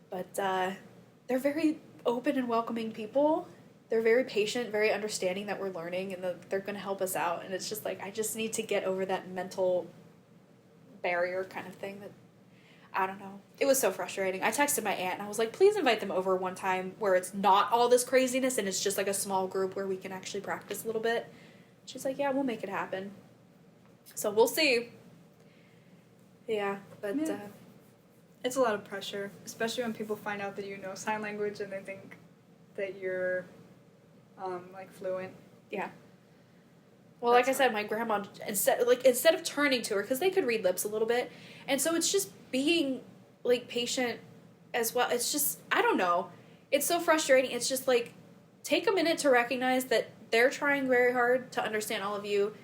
But they're very open and welcoming people. They're very patient, very understanding that we're learning, and they're going to help us out. And it's just, like, I just need to get over that mental barrier kind of thing that, I don't know. It was so frustrating. I texted my aunt, and I was like, please invite them over one time where it's not all this craziness, and it's just, like, a small group where we can actually practice a little bit. She's like, yeah, we'll make it happen. So we'll see. Yeah, but... Yeah. It's a lot of pressure, especially when people find out that you know sign language and they think that you're, like, fluent. Yeah. Well, like I said, my grandma, instead of turning to her, because they could read lips a little bit, and so it's just being, like, patient as well. It's just, I don't know. It's so frustrating. It's just, like, take a minute to recognize that they're trying very hard to understand all of you.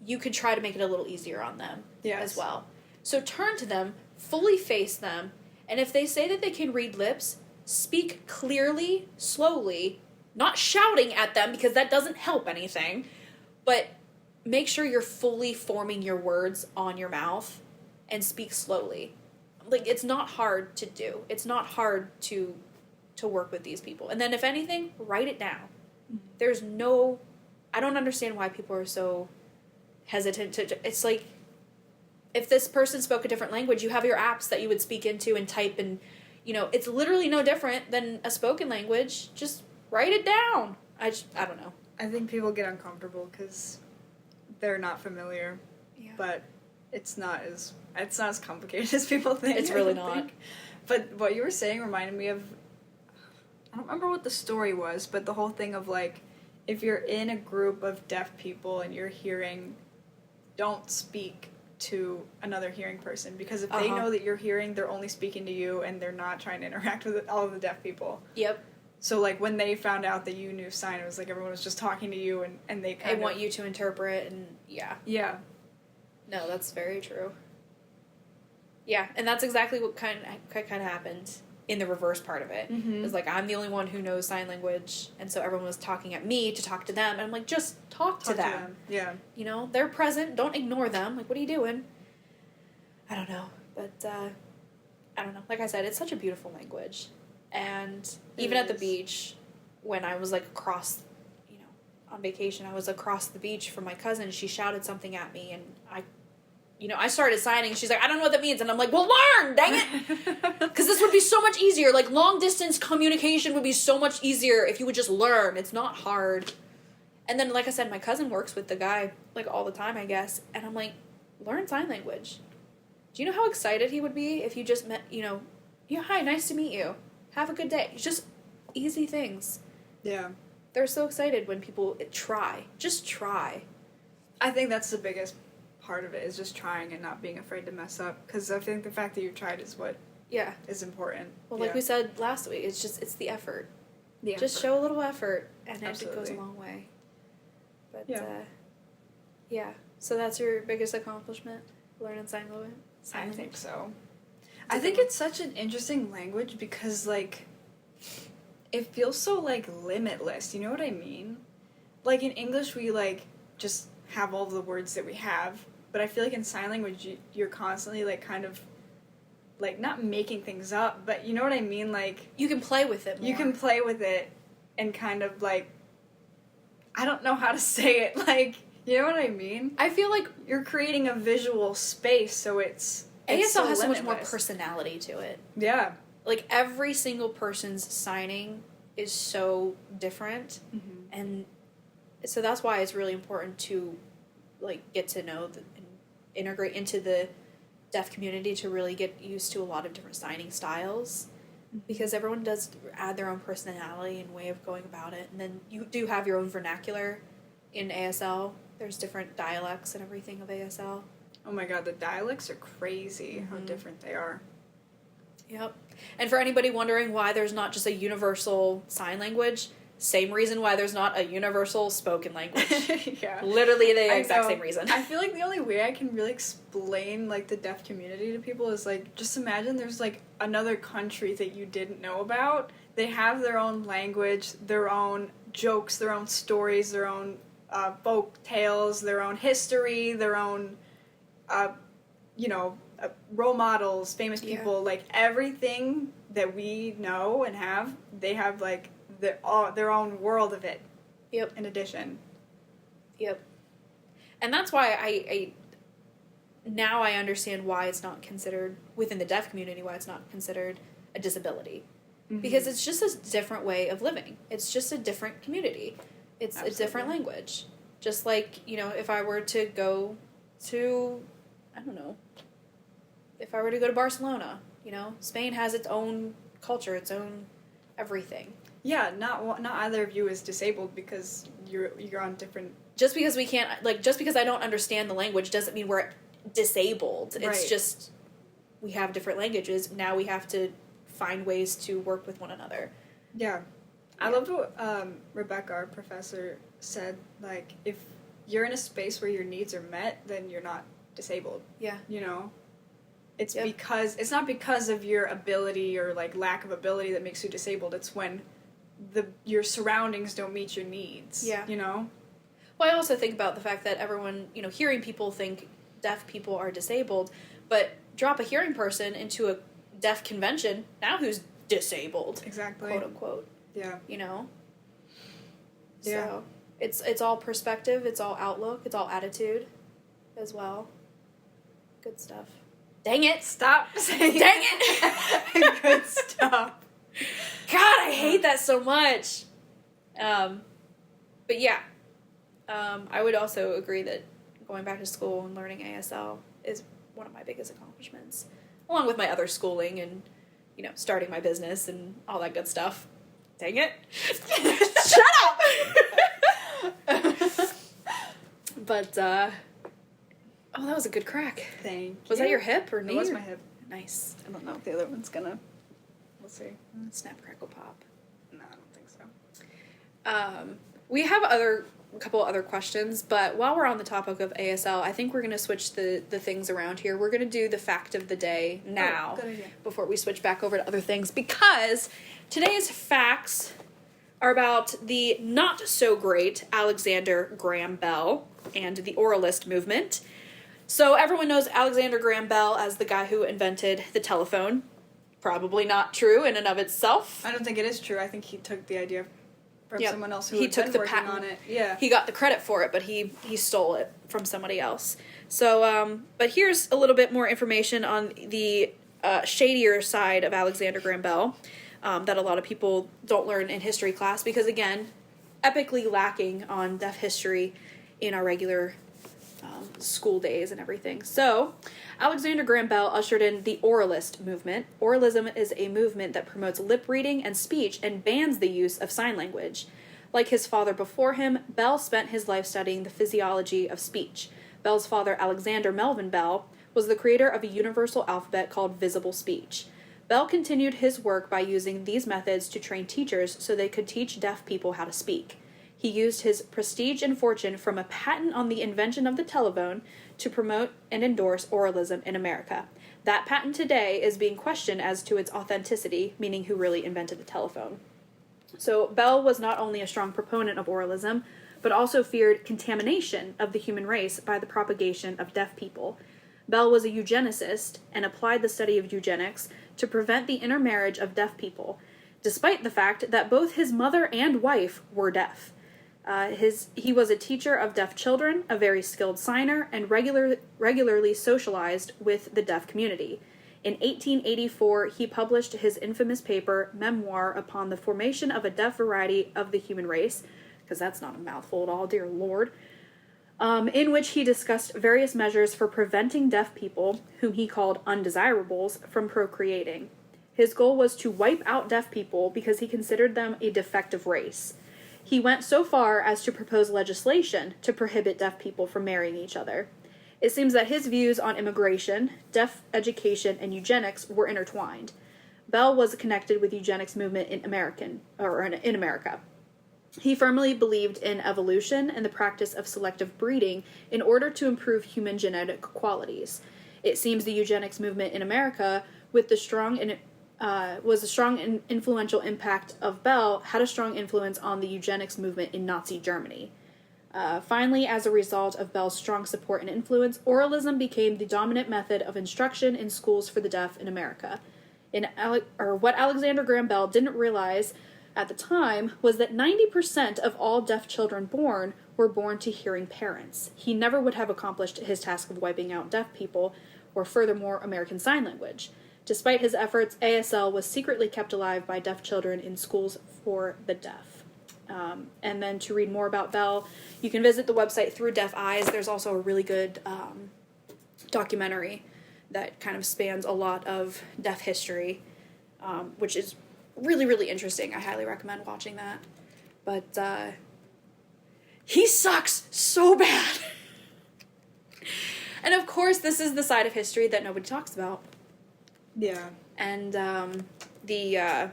You could try to make it a little easier on them as well. So turn to them, fully face them, and if they say that they can read lips, speak clearly, slowly, not shouting at them because that doesn't help anything, but make sure you're fully forming your words on your mouth and speak slowly. Like, it's not hard to do. It's not hard to work with these people. And then if anything, write it down. I don't understand why people are so hesitant to, it's like, if this person spoke a different language, you have your apps that you would speak into and type, and, it's literally no different than a spoken language. Just write it down. I don't know. I think people get uncomfortable because they're not familiar, but it's not as complicated as people think. It's really not. But what you were saying reminded me of, I don't remember what the story was, but the whole thing of, like, if you're in a group of deaf people and you're hearing, don't speak to another hearing person, because if they know that you're hearing, they're only speaking to you and they're not trying to interact with all of the deaf people. Yep. So, like, when they found out that you knew sign, it was like everyone was just talking to you and they kind of... They want you to interpret and, yeah. Yeah. No, that's very true. Yeah, and that's exactly what kind of happened in the reverse part of it. Mm-hmm. It was like, I'm the only one who knows sign language, and so everyone was talking at me to talk to them, and I'm like, just talk to them. Yeah. You know, they're present, don't ignore them. Like, what are you doing? I don't know, but, I don't know. Like I said, it's such a beautiful language. And even at the beach, when I was, like, across, you know, on vacation, I was across the beach from my cousin, she shouted something at me, and I started signing, she's like, I don't know what that means, and I'm like, well, learn, dang it! Because this would be so much easier. Like, long-distance communication would be so much easier if you would just learn. It's not hard. And then, like I said, my cousin works with the guy, like, all the time, I guess, and I'm like, learn sign language. Do you know how excited he would be if you just met, hi, nice to meet you. Have a good day. It's just easy things. Yeah. They're so excited when people try. Just try. I think that's the biggest part of it, is just trying and not being afraid to mess up. Because I think the fact that you tried is what is important. Well, like we said last week, it's the effort. Just show a little effort, and it goes a long way. But, so that's your biggest accomplishment? Learning sign language? I think so. I think it's such an interesting language because, like, it feels so, like, limitless. You know what I mean? Like, in English, we, like, just have all the words that we have. But I feel like in sign language, you're constantly, like, kind of, like, not making things up, but you know what I mean? Like... You can play with it more. You can play with it and kind of, like... I don't know how to say it. Like, you know what I mean? I feel like... You're creating a visual space, so it's ASL so has so much limitless. more personality to it. Yeah. Like, every single person's signing is so different. Mm-hmm. And so that's why it's really important to, like, get to know and integrate into the deaf community to really get used to a lot of different signing styles. Because everyone does add their own personality and way of going about it. And then you do have your own vernacular in ASL. There's different dialects and everything of ASL. Oh my god, the dialects are crazy how different they are. Yep. And for anybody wondering why there's not just a universal sign language, same reason why there's not a universal spoken language. Yeah. Literally the exact same reason. I feel like the only way I can really explain, like, the deaf community to people is, like, just imagine there's, like, another country that you didn't know about. They have their own language, their own jokes, their own stories, their own folk tales, their own history, their own, role models, famous people, like, everything that we know and have, they have, like, their own world of it. Yep. In addition. Yep. And that's why I now I understand why it's not considered, within the deaf community, why it's not considered a disability. Mm-hmm. Because it's just a different way of living. It's just a different community. It's a different language. Just like, if I were to go to, I don't know, if I were to go to Barcelona, Spain has its own culture, its own everything. Yeah, not either of you is disabled because you're on different... Just because we can't, just because I don't understand the language doesn't mean we're disabled. Right. It's just, we have different languages. Now we have to find ways to work with one another. Yeah. I loved what Rebecca, our professor, said, like, if you're in a space where your needs are met, then you're not disabled. Yeah. It's because, it's not because of your ability or, like, lack of ability that makes you disabled. It's when your surroundings don't meet your needs. Yeah. Well, I also think about the fact that everyone, hearing people think deaf people are disabled, but drop a hearing person into a deaf convention, now who's disabled? Exactly. Quote unquote. Yeah. Yeah. So, it's all perspective, it's all outlook, it's all attitude as well. Good stuff. Dang it! Stop saying Dang it! Good stuff. God, I hate that so much. But yeah, I would also agree that going back to school and learning ASL is one of my biggest accomplishments, along with my other schooling and, starting my business and all that good stuff. Dang it. Shut up! But, oh, that was a good crack. Thank you. Was that your hip or knee? It was or- my hip. Nice. I don't know if the other one's gonna. We'll see. Snap, crackle, pop. No, I don't think so. We have a couple other questions, but while we're on the topic of ASL, I think we're going to switch the things around here. We're going to do the fact of the day now good idea. before we switch back over to other things, because today's facts are about the not so great Alexander Graham Bell and the oralist movement. So everyone knows Alexander Graham Bell as the guy who invented the telephone. Probably not true in and of itself. I don't think it is true. I think he took the idea from Yep. someone else who He had took been the working patent on it. Yeah. He got the credit for it, but he stole it from somebody else. So, but here's a little bit more information on the shadier side of Alexander Graham Bell that a lot of people don't learn in history class because, again, epically lacking on deaf history in our regular school days and everything. So, Alexander Graham Bell ushered in the oralist movement. Oralism is a movement that promotes lip reading and speech and bans the use of sign language. Like his father before him, Bell spent his life studying the physiology of speech. Bell's father, Alexander Melvin Bell, was the creator of a universal alphabet called visible speech. Bell continued his work by using these methods to train teachers so they could teach deaf people how to speak. He used his prestige and fortune from a patent on the invention of the telephone to promote and endorse oralism in America. That patent today is being questioned as to its authenticity, meaning who really invented the telephone. So Bell was not only a strong proponent of oralism, but also feared contamination of the human race by the propagation of deaf people. Bell was a eugenicist and applied the study of eugenics to prevent the intermarriage of deaf people, despite the fact that both his mother and wife were deaf. He was a teacher of deaf children, a very skilled signer, and regularly socialized with the deaf community. In 1884, he published his infamous paper, Memoir upon the Formation of a Deaf Variety of the Human Race, because that's not a mouthful at all, dear Lord, in which he discussed various measures for preventing deaf people, whom he called undesirables, from procreating. His goal was to wipe out deaf people because he considered them a defective race. He went so far as to propose legislation to prohibit deaf people from marrying each other. It seems that his views on immigration, deaf education, and eugenics were intertwined. Bell was connected with eugenics movement in America. He firmly believed in evolution and the practice of selective breeding in order to improve human genetic qualities. It seems the eugenics movement in America, with the strong and influential impact of Bell, had a strong influence on the eugenics movement in Nazi Germany. Finally, as a result of Bell's strong support and influence, oralism became the dominant method of instruction in schools for the deaf in America. What Alexander Graham Bell didn't realize at the time was that 90% of all deaf children born were born to hearing parents. He never would have accomplished his task of wiping out deaf people, or furthermore, American Sign Language. Despite his efforts, ASL was secretly kept alive by deaf children in schools for the deaf. And then to read more about Bell, you can visit the website Through Deaf Eyes. There's also a really good documentary that kind of spans a lot of deaf history, which is really, really interesting. I highly recommend watching that. But he sucks so bad. And of course, this is the side of history that nobody talks about. Yeah. And the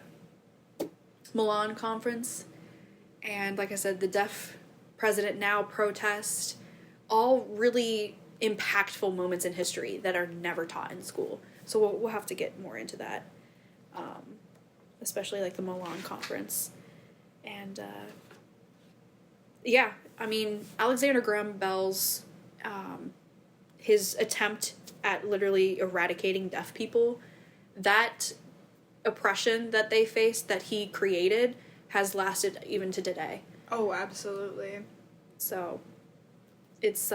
Milan conference, and like I said, the deaf president now protest, all really impactful moments in history that are never taught in school. So we'll have to get more into that, especially like the Milan conference. And yeah, I mean, Alexander Graham Bell's his attempt at literally eradicating deaf people, that oppression that they faced, that he created, has lasted even to today. Oh, absolutely. So it's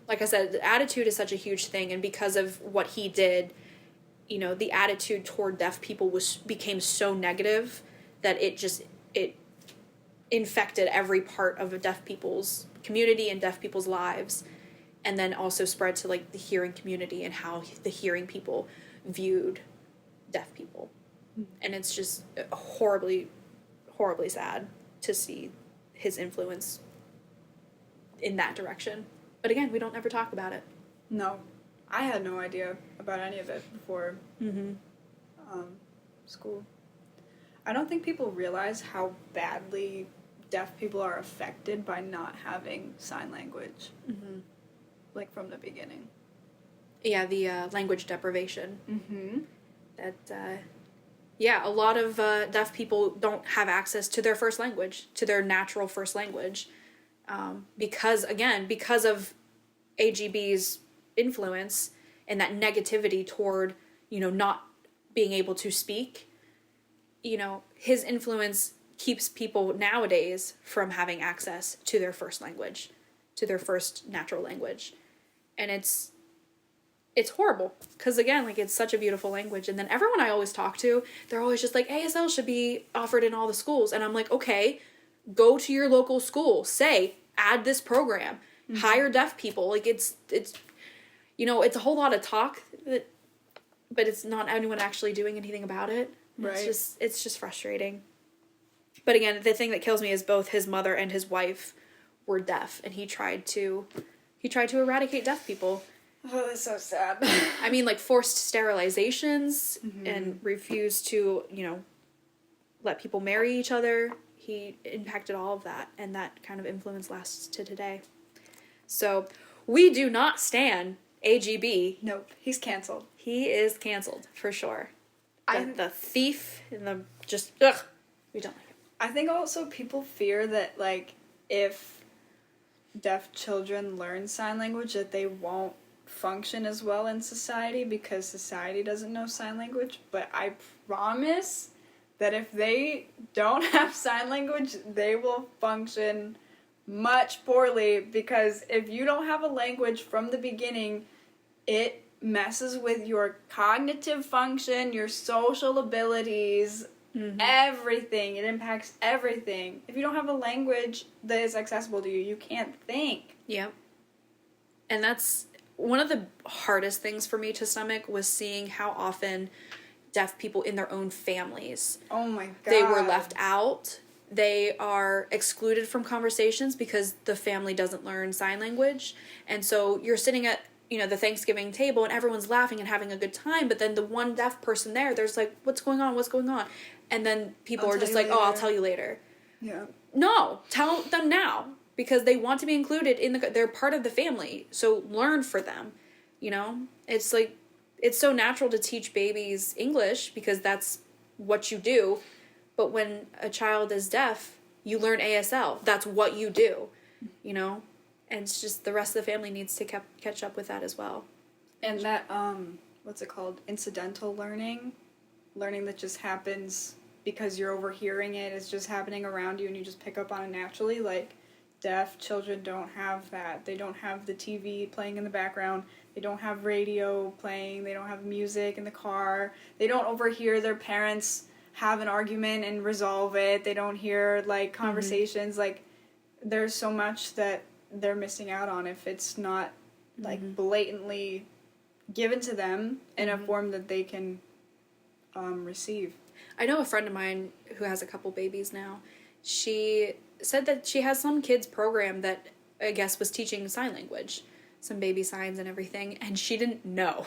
like I said, the attitude is such a huge thing, and because of what he did, you know, the attitude toward deaf people became so negative that it infected every part of a deaf people's community and deaf people's lives, and then also spread to like the hearing community and how the hearing people viewed deaf people. And it's just horribly, horribly sad to see his influence in that direction. But again, we don't ever talk about it. No. I had no idea about any of it before school. I don't think people realize how badly deaf people are affected by not having sign language. Like, from the beginning. Yeah, the language deprivation. That, Yeah, a lot of deaf people don't have access to their first language, to their natural first language. Because of AGB's influence and that negativity toward, not being able to speak, his influence keeps people nowadays from having access to their first language, to their first natural language. And it's horrible because, again, like, it's such a beautiful language. And then everyone I always talk to, they're always just like, ASL should be offered in all the schools. And I'm like, okay, go to your local school, add this program, hire deaf people. Like, it's it's a whole lot of talk, but it's not anyone actually doing anything about it. Right. It's just frustrating. But again, the thing that kills me is both his mother and his wife were deaf, and he tried to eradicate deaf people. Oh, that's so sad. I mean, like, forced sterilizations and refused to, let people marry each other. He impacted all of that, and that kind of influence lasts to today. So, we do not stan AGB. Nope, he's canceled. He is canceled, for sure. The thief and the just, we don't like him. I think also people fear that, like, if deaf children learn sign language, that they won't function as well in society because society doesn't know sign language. But I promise that if they don't have sign language, they will function much poorly, because if you don't have a language from the beginning, it messes with your cognitive function, your social abilities, everything. It impacts everything. If you don't have a language that is accessible to you, you can't think. Yep. And that's one of the hardest things for me to stomach, was seeing how often deaf people in their own families, oh my god, they were left out. They are excluded from conversations because the family doesn't learn sign language. And so you're sitting at, the Thanksgiving table and everyone's laughing and having a good time, but then the one deaf person there's like, what's going on? And then people are just like, oh, I'll tell you later. Yeah. No, tell them now, because they want to be included they're part of the family. So learn for them. It's like, it's so natural to teach babies English because that's what you do. But when a child is deaf, you learn ASL. That's what you do, And it's just the rest of the family needs to catch up with that as well. And that, what's it called? Incidental learning that just happens because you're overhearing it. It's just happening around you and you just pick up on it naturally. Like, deaf children don't have that. They don't have the TV playing in the background. They don't have radio playing. They don't have music in the car. They don't overhear their parents have an argument and resolve it. They don't hear, like, conversations. Like, there's so much that they're missing out on if it's not, like, blatantly given to them in a form that they can receive. I know a friend of mine who has a couple babies now. She said that she has some kids program that I guess was teaching sign language, some baby signs and everything, and she didn't know.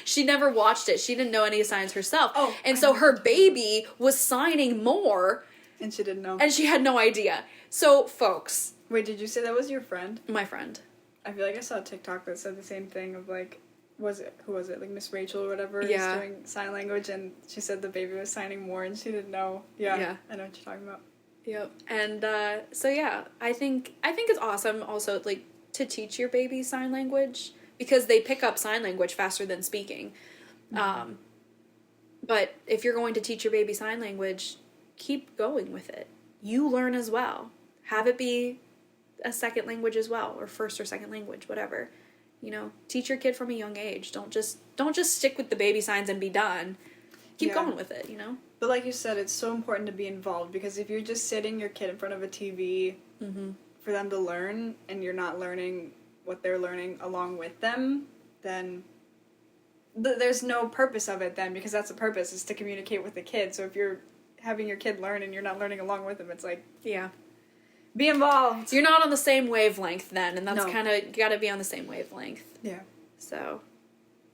She never watched it. She didn't know any signs herself. Oh, and so her baby was signing more. And she didn't know. And she had no idea. So, folks. Wait, did you say that was your friend? My friend. I feel like I saw a TikTok that said the same thing of, like, who was it? Like, Miss Rachel or whatever Yeah. is doing sign language, and she said the baby was signing more and she didn't know. Yeah. I know what you're talking about. Yep. And, so yeah, I think it's awesome also, like, to teach your baby sign language, because they pick up sign language faster than speaking. But if you're going to teach your baby sign language, keep going with it. You learn as well. Have it be a second language as well, or first or second language, whatever. Teach your kid from a young age. Don't just stick with the baby signs and be done. Keep going with it, But like you said, it's so important to be involved, because if you're just sitting your kid in front of a TV for them to learn, and you're not learning what they're learning along with them, then there's no purpose of it then, because that's the purpose, is to communicate with the kid. So if you're having your kid learn and you're not learning along with them, it's like... Yeah. Be involved. You're not on the same wavelength then, and that's No. kind of, you gotta be on the same wavelength. Yeah. So,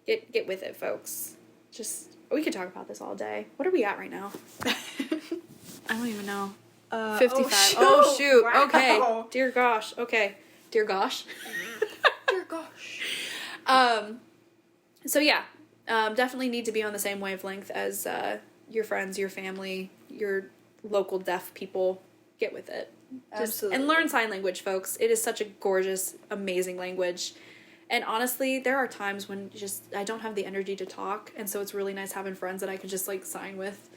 get with it, folks. Just, we could talk about this all day. What are we at right now? I don't even know. 55. Oh, shoot. Wow. Okay. Dear gosh. Okay. Dear gosh. Dear gosh. So yeah, definitely need to be on the same wavelength as your friends, your family, your local deaf people. Get with it. Absolutely. And learn sign language, folks. It is such a gorgeous, amazing language. And honestly, there are times when I don't have the energy to talk, and so it's really nice having friends that I can just like sign with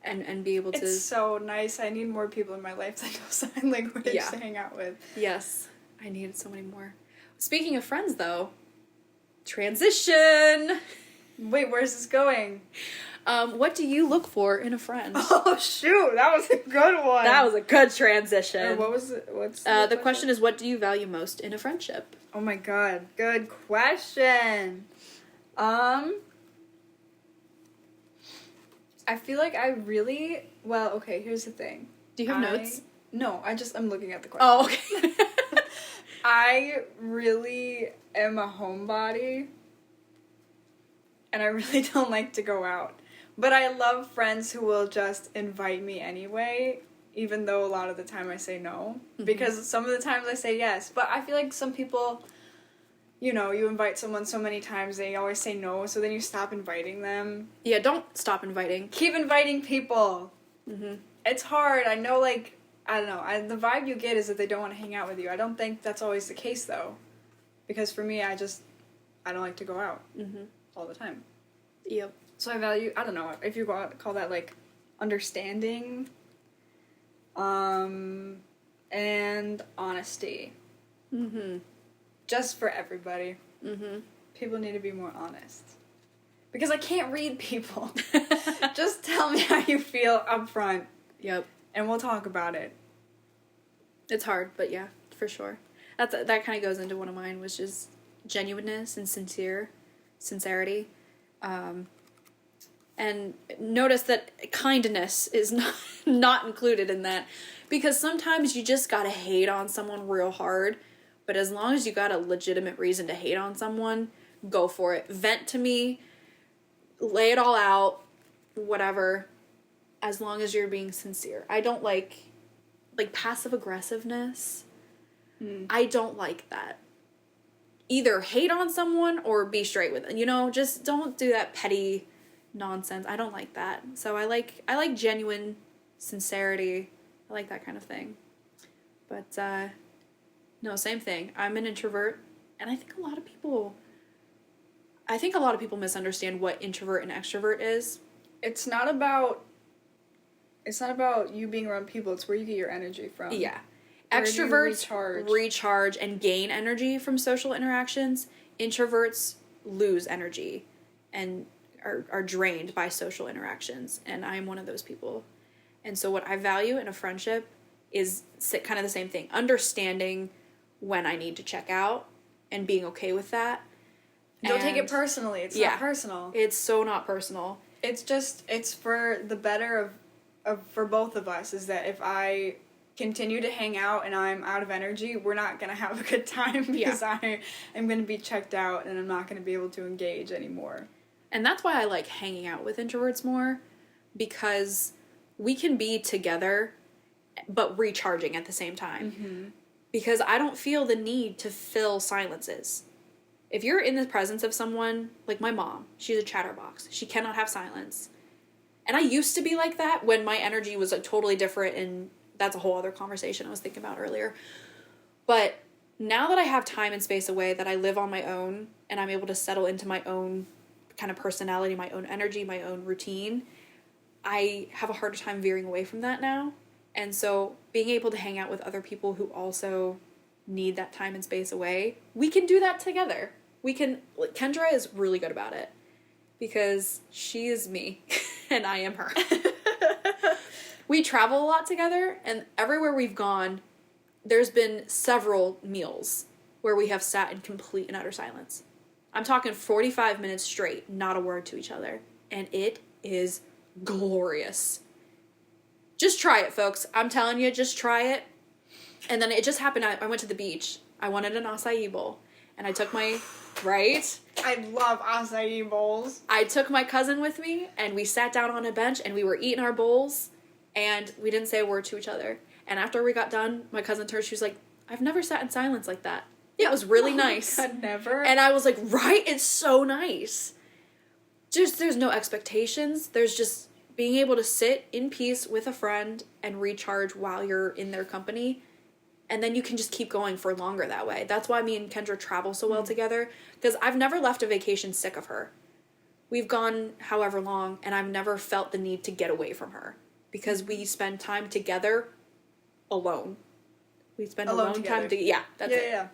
and be able to. It's so nice. I need more people in my life that know sign language to hang out with. Yes, I need so many more. Speaking of friends, though, transition. Wait, where's this going? What do you look for in a friend? Oh shoot, that was a good one. That was a good transition. Or what was it? What's the question is, what do you value most in a friendship? Oh my god, good question. I feel like I really okay, here's the thing. Do you have notes? No, I'm looking at the question. Oh, okay. I really am a homebody. And I really don't like to go out. But I love friends who will just invite me anyway, even though a lot of the time I say no. Mm-hmm. Because some of the times I say yes. But I feel like some people, you know, you invite someone so many times, they always say no, so then you stop inviting them. Yeah, don't stop inviting. Keep inviting people. Mm-hmm. It's hard. I know, like, I don't know. The vibe you get is that they don't want to hang out with you. I don't think that's always the case, though. Because for me, I don't like to go out all the time. Yep. So I value, I don't know, if you call that, like, understanding, and honesty. Mm-hmm. Just for everybody. Mm-hmm. People need to be more honest. Because I can't read people. Just tell me how you feel up front. Yep. And we'll talk about it. It's hard, but yeah, for sure. That kind of goes into one of mine, which is genuineness and sincerity. And notice that kindness is not included in that, because sometimes you just gotta hate on someone real hard, but as long as you got a legitimate reason to hate on someone, go for it. Vent to me, lay it all out, whatever, as long as you're being sincere. I don't like passive aggressiveness. I don't like that. Either hate on someone or be straight with it. You know, just don't do that petty nonsense. I don't like that. So I like genuine sincerity. I like that kind of thing. But no, same thing. I'm an introvert, and I think a lot of people misunderstand what introvert and extrovert is. It's not about you being around people, it's where you get your energy from. Yeah. Where do you Extroverts recharge and gain energy from social interactions. Introverts lose energy and are drained by social interactions. And I'm one of those people. And so what I value in a friendship is kind of the same thing. Understanding when I need to check out and being okay with that. Don't take it personally. It's not personal. It's so not personal. It's for the better of for both of us, is that if I continue to hang out and I'm out of energy, we're not going to have a good time because I am going to be checked out and I'm not going to be able to engage anymore. And that's why I like hanging out with introverts more, because we can be together but recharging at the same time. Mm-hmm. Because I don't feel the need to fill silences. If you're in the presence of someone, like my mom, she's a chatterbox. She cannot have silence. And I used to be like that when my energy was like totally different, and that's a whole other conversation I was thinking about earlier. But now that I have time and space away, that I live on my own, and I'm able to settle into my own kind of personality, my own energy, my own routine, I have a harder time veering away from that now. And so being able to hang out with other people who also need that time and space away, we can do that together. Kendra is really good about it because she is me and I am her. We travel a lot together, and everywhere we've gone, there's been several meals where we have sat in complete and utter silence. I'm talking 45 minutes straight, not a word to each other. And it is glorious. Just try it, folks. I'm telling you, just try it. And then it just happened, I went to the beach. I wanted an acai bowl. And I took my, right? I love acai bowls. I took my cousin with me, and we sat down on a bench, and we were eating our bowls, and we didn't say a word to each other. And after we got done, my cousin turned, she was like, I've never sat in silence like that. It was really nice. God, never. And I was like, right? It's so nice. Just, there's no expectations. There's just being able to sit in peace with a friend and recharge while you're in their company. And then you can just keep going for longer that way. That's why me and Kendra travel so well together. Because I've never left a vacation sick of her. We've gone however long, and I've never felt the need to get away from her. Because we spend time together alone. We spend alone time together. Yeah, that's it. Yeah.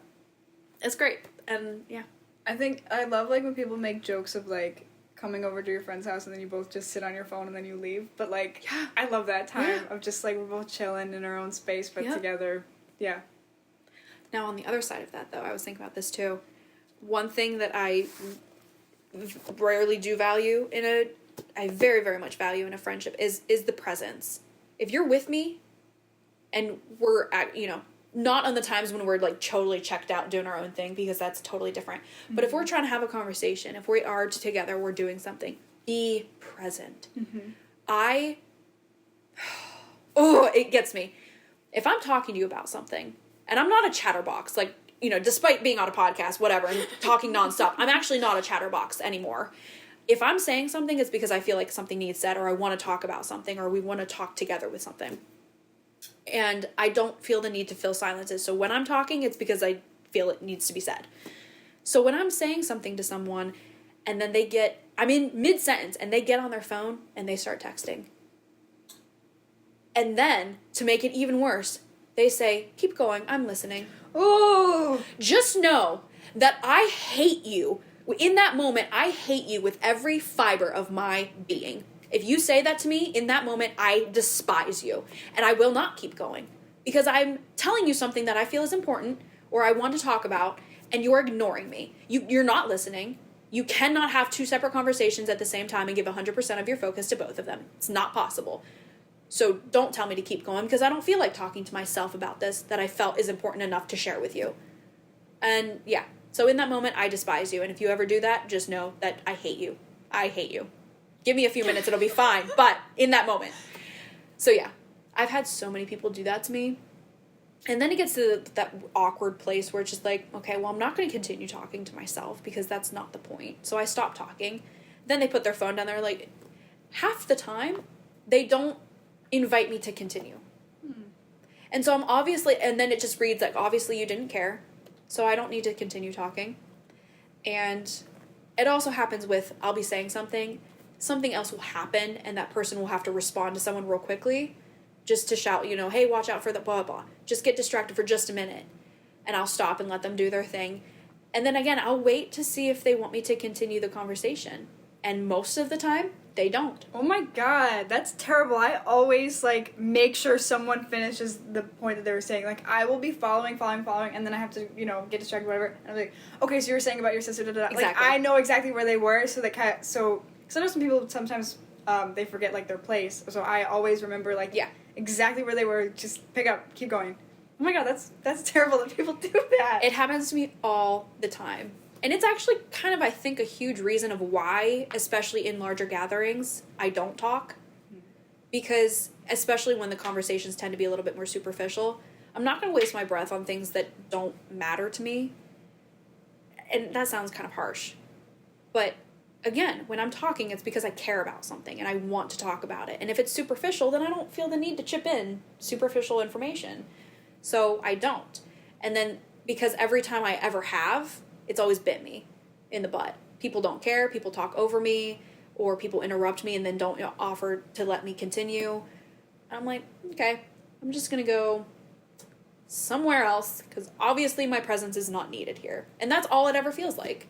It's great. And, yeah. I think I love, like, when people make jokes of, like, coming over to your friend's house and then you both just sit on your phone and then you leave. But, like, Yeah. I love that time of just, like, we're both chilling in our own space, but together. Yeah. Now, on the other side of that, though, I was thinking about this, too. One thing that I rarely do value I very, very much value in a friendship is the presence. If you're with me and we're at, not on the times when we're, like, totally checked out doing our own thing, because that's totally different. Mm-hmm. But if we're trying to have a conversation, if we are together, we're doing something, be present. Mm-hmm. It gets me. If I'm talking to you about something, and I'm not a chatterbox, like, despite being on a podcast, whatever, and talking nonstop, I'm actually not a chatterbox anymore. If I'm saying something, it's because I feel like something needs said, or I want to talk about something, or we want to talk together with something. And I don't feel the need to fill silences. So when I'm talking, it's because I feel it needs to be said. So when I'm saying something to someone, and then I'm in mid-sentence, and they get on their phone, and they start texting. And then, to make it even worse, they say, keep going, I'm listening. Ooh! Just know that I hate you. In that moment, I hate you with every fiber of my being. If you say that to me, in that moment, I despise you. And I will not keep going. Because I'm telling you something that I feel is important, or I want to talk about, and you're ignoring me. You're not listening. You cannot have two separate conversations at the same time and give 100% of your focus to both of them. It's not possible. So don't tell me to keep going, because I don't feel like talking to myself about this that I felt is important enough to share with you. And yeah, so in that moment, I despise you. And if you ever do that, just know that I hate you. I hate you. Give me a few minutes, it'll be fine. But in that moment. So yeah, I've had so many people do that to me. And then it gets to that awkward place where it's just like, okay, well, I'm not going to continue talking to myself because that's not the point. So I stop talking. Then they put their phone down there. Like, half the time, they don't invite me to continue. And so I'm obviously, and then it just reads like, obviously you didn't care, so I don't need to continue talking. And it also happens with, I'll be saying something else will happen, and that person will have to respond to someone real quickly, just to shout, hey, watch out for the blah, blah. Just get distracted for just a minute. And I'll stop and let them do their thing. And then again, I'll wait to see if they want me to continue the conversation. And most of the time, they don't. Oh my god, that's terrible. I always, make sure someone finishes the point that they were saying. Like, I will be following, and then I have to, get distracted, whatever. And I'm like, okay, so you were saying about your sister, da-da-da. Exactly. Like, I know exactly where they were, so because I know some people sometimes, they forget, their place. So I always remember, exactly where they were, just pick up, keep going. Oh my god, that's terrible that people do that. It happens to me all the time. And it's actually kind of, I think, a huge reason of why, especially in larger gatherings, I don't talk. Because, especially when the conversations tend to be a little bit more superficial, I'm not going to waste my breath on things that don't matter to me. And that sounds kind of harsh. But, again, when I'm talking, it's because I care about something and I want to talk about it. And if it's superficial, then I don't feel the need to chip in superficial information. So I don't. And then, because every time I ever have, it's always bit me in the butt. People don't care, people talk over me, or people interrupt me and then don't offer to let me continue. And I'm like, okay, I'm just gonna go somewhere else, because obviously my presence is not needed here. And that's all it ever feels like.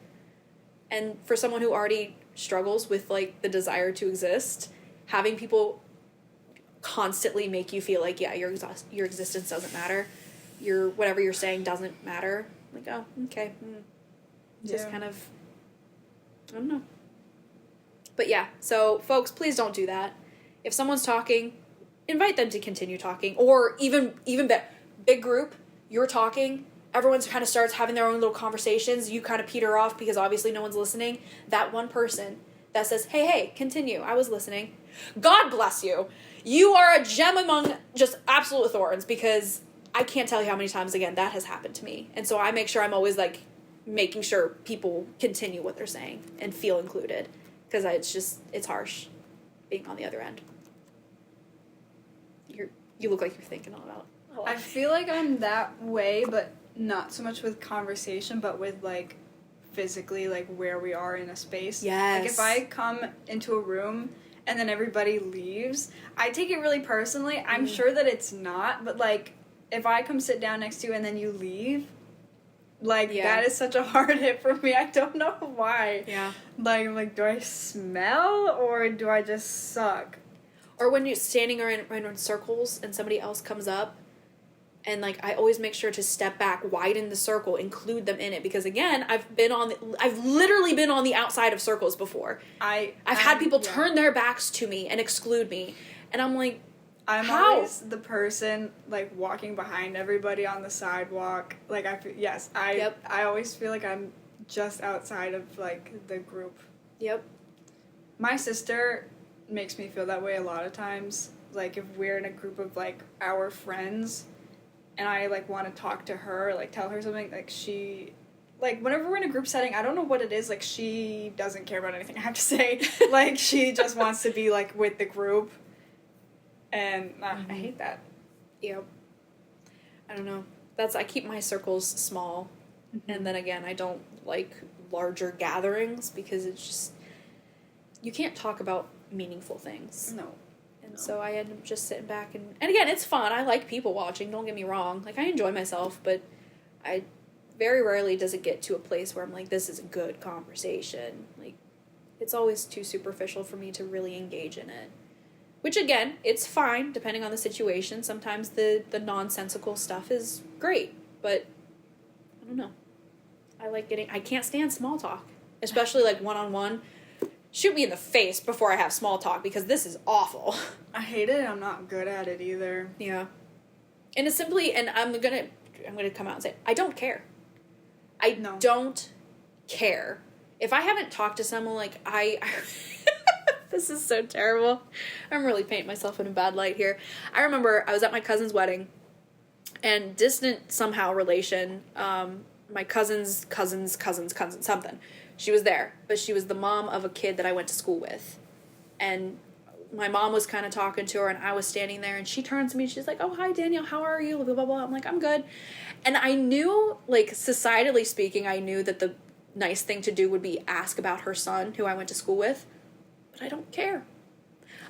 And for someone who already struggles with, the desire to exist, having people constantly make you feel like, yeah, your existence doesn't matter, whatever you're saying doesn't matter. Like, oh, okay. Just kind of, I don't know. But yeah, so folks, please don't do that. If someone's talking, invite them to continue talking, or even better, big group, you're talking, everyone's kind of starts having their own little conversations, you kind of peter off because obviously no one's listening. That one person that says, hey, continue, I was listening. God bless you. You are a gem among just absolute thorns, because I can't tell you how many times, again, that has happened to me. And so I make sure I'm always, like, making sure people continue what they're saying and feel included. Because it's harsh being on the other end. You look like you're thinking all about a lot. I feel like I'm that way, but not so much with conversation, but with, like, physically, like, where we are in a space. Yes. Like, if I come into a room and then everybody leaves, I take it really personally. I'm sure that it's not, but, like, if I come sit down next to you and then you leave, like, that is such a hard hit for me. I don't know why. Yeah. Like, do I smell or do I just suck? Or when you're standing around in circles and somebody else comes up, and, like, I always make sure to step back, widen the circle, include them in it. Because, again, I've literally been on the outside of circles before. I've had people turn their backs to me and exclude me. And I'm like, I'm how? always the person, like, walking behind everybody on the sidewalk. Like, I always feel like I'm just outside of, like, the group. Yep. My sister makes me feel that way a lot of times. Like, if we're in a group of, like, our friends, and I, like, want to talk to her, like, tell her something, like, whenever we're in a group setting, I don't know what it is, like, she doesn't care about anything I have to say. Like, she just wants to be, like, with the group. And I hate that. Yep. I don't know. I keep my circles small. Mm-hmm. And then again, I don't like larger gatherings because it's just, you can't talk about meaningful things. No. And so I end up just sitting back and again, it's fun. I like people watching, don't get me wrong. Like, I enjoy myself, but I very rarely does it get to a place where I'm like, this is a good conversation. Like, it's always too superficial for me to really engage in it. Which, again, it's fine, depending on the situation. Sometimes the nonsensical stuff is great, but I don't know. I can't stand small talk, especially, like, one-on-one. Shoot me in the face before I have small talk, because this is awful. I hate it, and I'm not good at it either. Yeah. And it's simply, and I'm gonna come out and say, I don't care. I don't care. If I haven't talked to someone, like, this is so terrible. I'm really painting myself in a bad light here. I remember I was at my cousin's wedding, and distant somehow relation, my cousin's something. She was there, but she was the mom of a kid that I went to school with. And my mom was kind of talking to her, and I was standing there, and she turns to me, and she's like, oh, hi, Danielle, how are you? Blah, blah, blah. I'm like, I'm good. And I knew, like, societally speaking, I knew that the nice thing to do would be ask about her son, who I went to school with. But I don't care.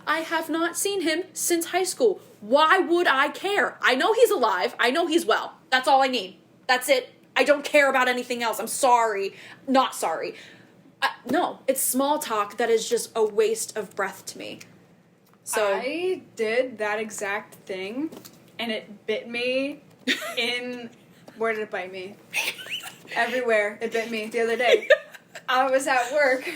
I have not seen him since high school. Why would I care? I know he's alive. I know he's well. That's all I need. That's it. I don't care about anything else. I'm sorry. Not sorry. No, it's small talk that is just a waste of breath to me. So I did that exact thing, and it bit me in... Where did it bite me? Everywhere. It bit me the other day. I was at work,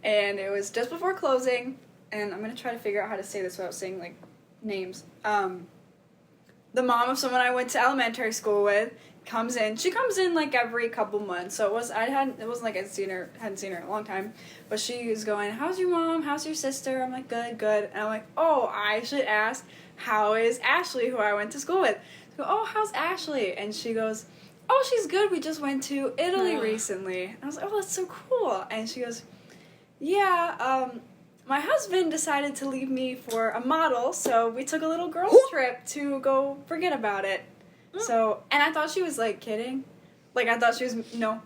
and it was just before closing, and I'm going to try to figure out how to say this without saying, like, names. The mom of someone I went to elementary school with comes in. She comes in, like, every couple months, so it wasn't like I hadn't seen her in a long time, but she was going, how's your mom? How's your sister? I'm like, good. And I'm like, oh, I should ask, how is Ashley, who I went to school with? So, oh, how's Ashley? And she goes, oh, she's good. We just went to Italy recently. And I was like, oh, that's so cool. And she goes, yeah, my husband decided to leave me for a model, so we took a little girls trip to go forget about it. So, and I thought she was, like, kidding. Like, I thought she was, no.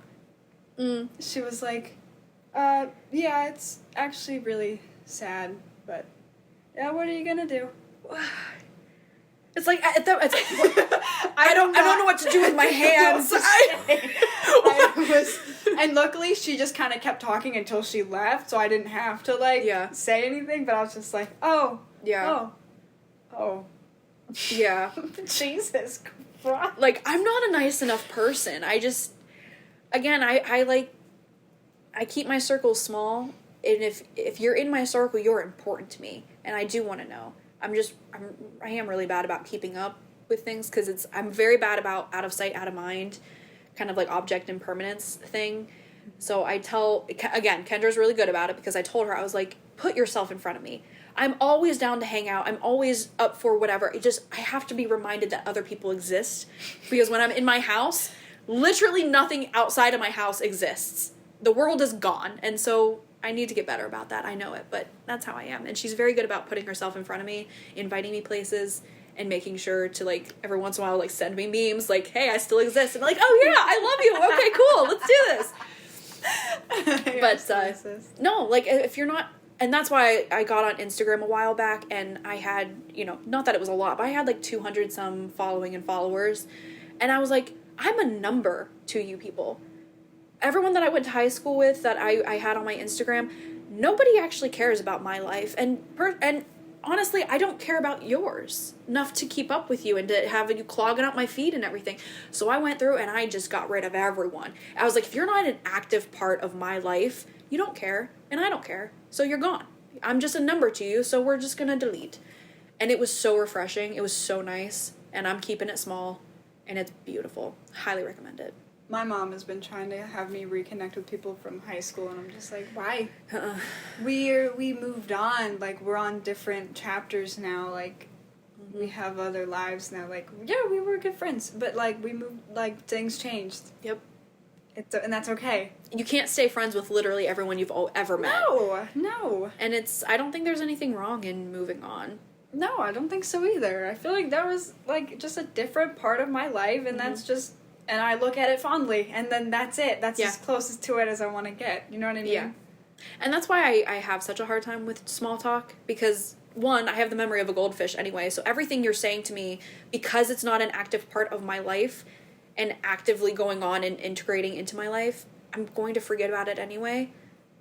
She was like, yeah, it's actually really sad, but, yeah, what are you gonna do? it's like, I don't know what to do with my hands. And luckily, she just kind of kept talking until she left, so I didn't have to, like, say anything, but I was just like, oh. Yeah. Oh. Yeah. Jesus Christ. Like, I'm not a nice enough person. I just, again, I keep my circles small, and if you're in my circle, you're important to me, and I do want to know. I am really bad about keeping up with things because I'm very bad about out of sight, out of mind, kind of like object impermanence thing. So I tell, again, Kendra's really good about it because I told her, I was like, put yourself in front of me. I'm always down to hang out. I'm always up for whatever. I have to be reminded that other people exist because when I'm in my house, literally nothing outside of my house exists. The world is gone. And so I need to get better about that. I know it, but that's how I am. And she's very good about putting herself in front of me, inviting me places, and making sure to, like, every once in a while, like, send me memes, like, hey, I still exist. And I'm like, oh, yeah, I love you. Okay, cool. Let's do this. But, no, like, if you're not, and that's why I got on Instagram a while back, and I had, not that it was a lot, but I had, like, 200 some following and followers. And I was like, I'm a number to you people. Everyone that I went to high school with that I had on my Instagram, nobody actually cares about my life. And honestly, I don't care about yours enough to keep up with you and to have you clogging up my feed and everything. So I went through and I just got rid of everyone. I was like, if you're not an active part of my life, you don't care, and I don't care. So you're gone. I'm just a number to you, so we're just going to delete. And it was so refreshing. It was so nice. And I'm keeping it small, and it's beautiful. Highly recommend it. My mom has been trying to have me reconnect with people from high school, and I'm just like, why? We moved on. Like, we're on different chapters now. Like, we have other lives now. Like, yeah, we were good friends, but, like, we moved, like, things changed. Yep. And that's okay. You can't stay friends with literally everyone you've ever met. No. And I don't think there's anything wrong in moving on. No, I don't think so either. I feel like that was, like, just a different part of my life, and that's just... And I look at it fondly, and then that's it. That's as closest to it as I want to get. You know what I mean? Yeah. And that's why I have such a hard time with small talk, because, one, I have the memory of a goldfish anyway, so everything you're saying to me, because it's not an active part of my life, and actively going on and integrating into my life, I'm going to forget about it anyway.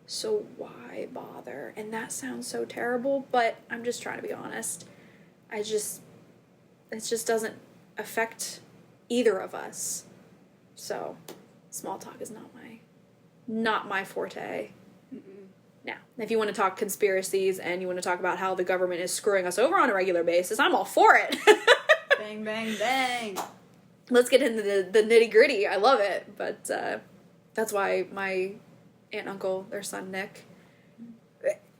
So why bother? And that sounds so terrible, but I'm just trying to be honest. It just doesn't affect either of us. So, small talk is not my forte. Mm-mm. Now, if you want to talk conspiracies and you want to talk about how the government is screwing us over on a regular basis, I'm all for it. Bang, bang, bang. Let's get into the nitty-gritty. I love it. But that's why my aunt and uncle, their son Nick,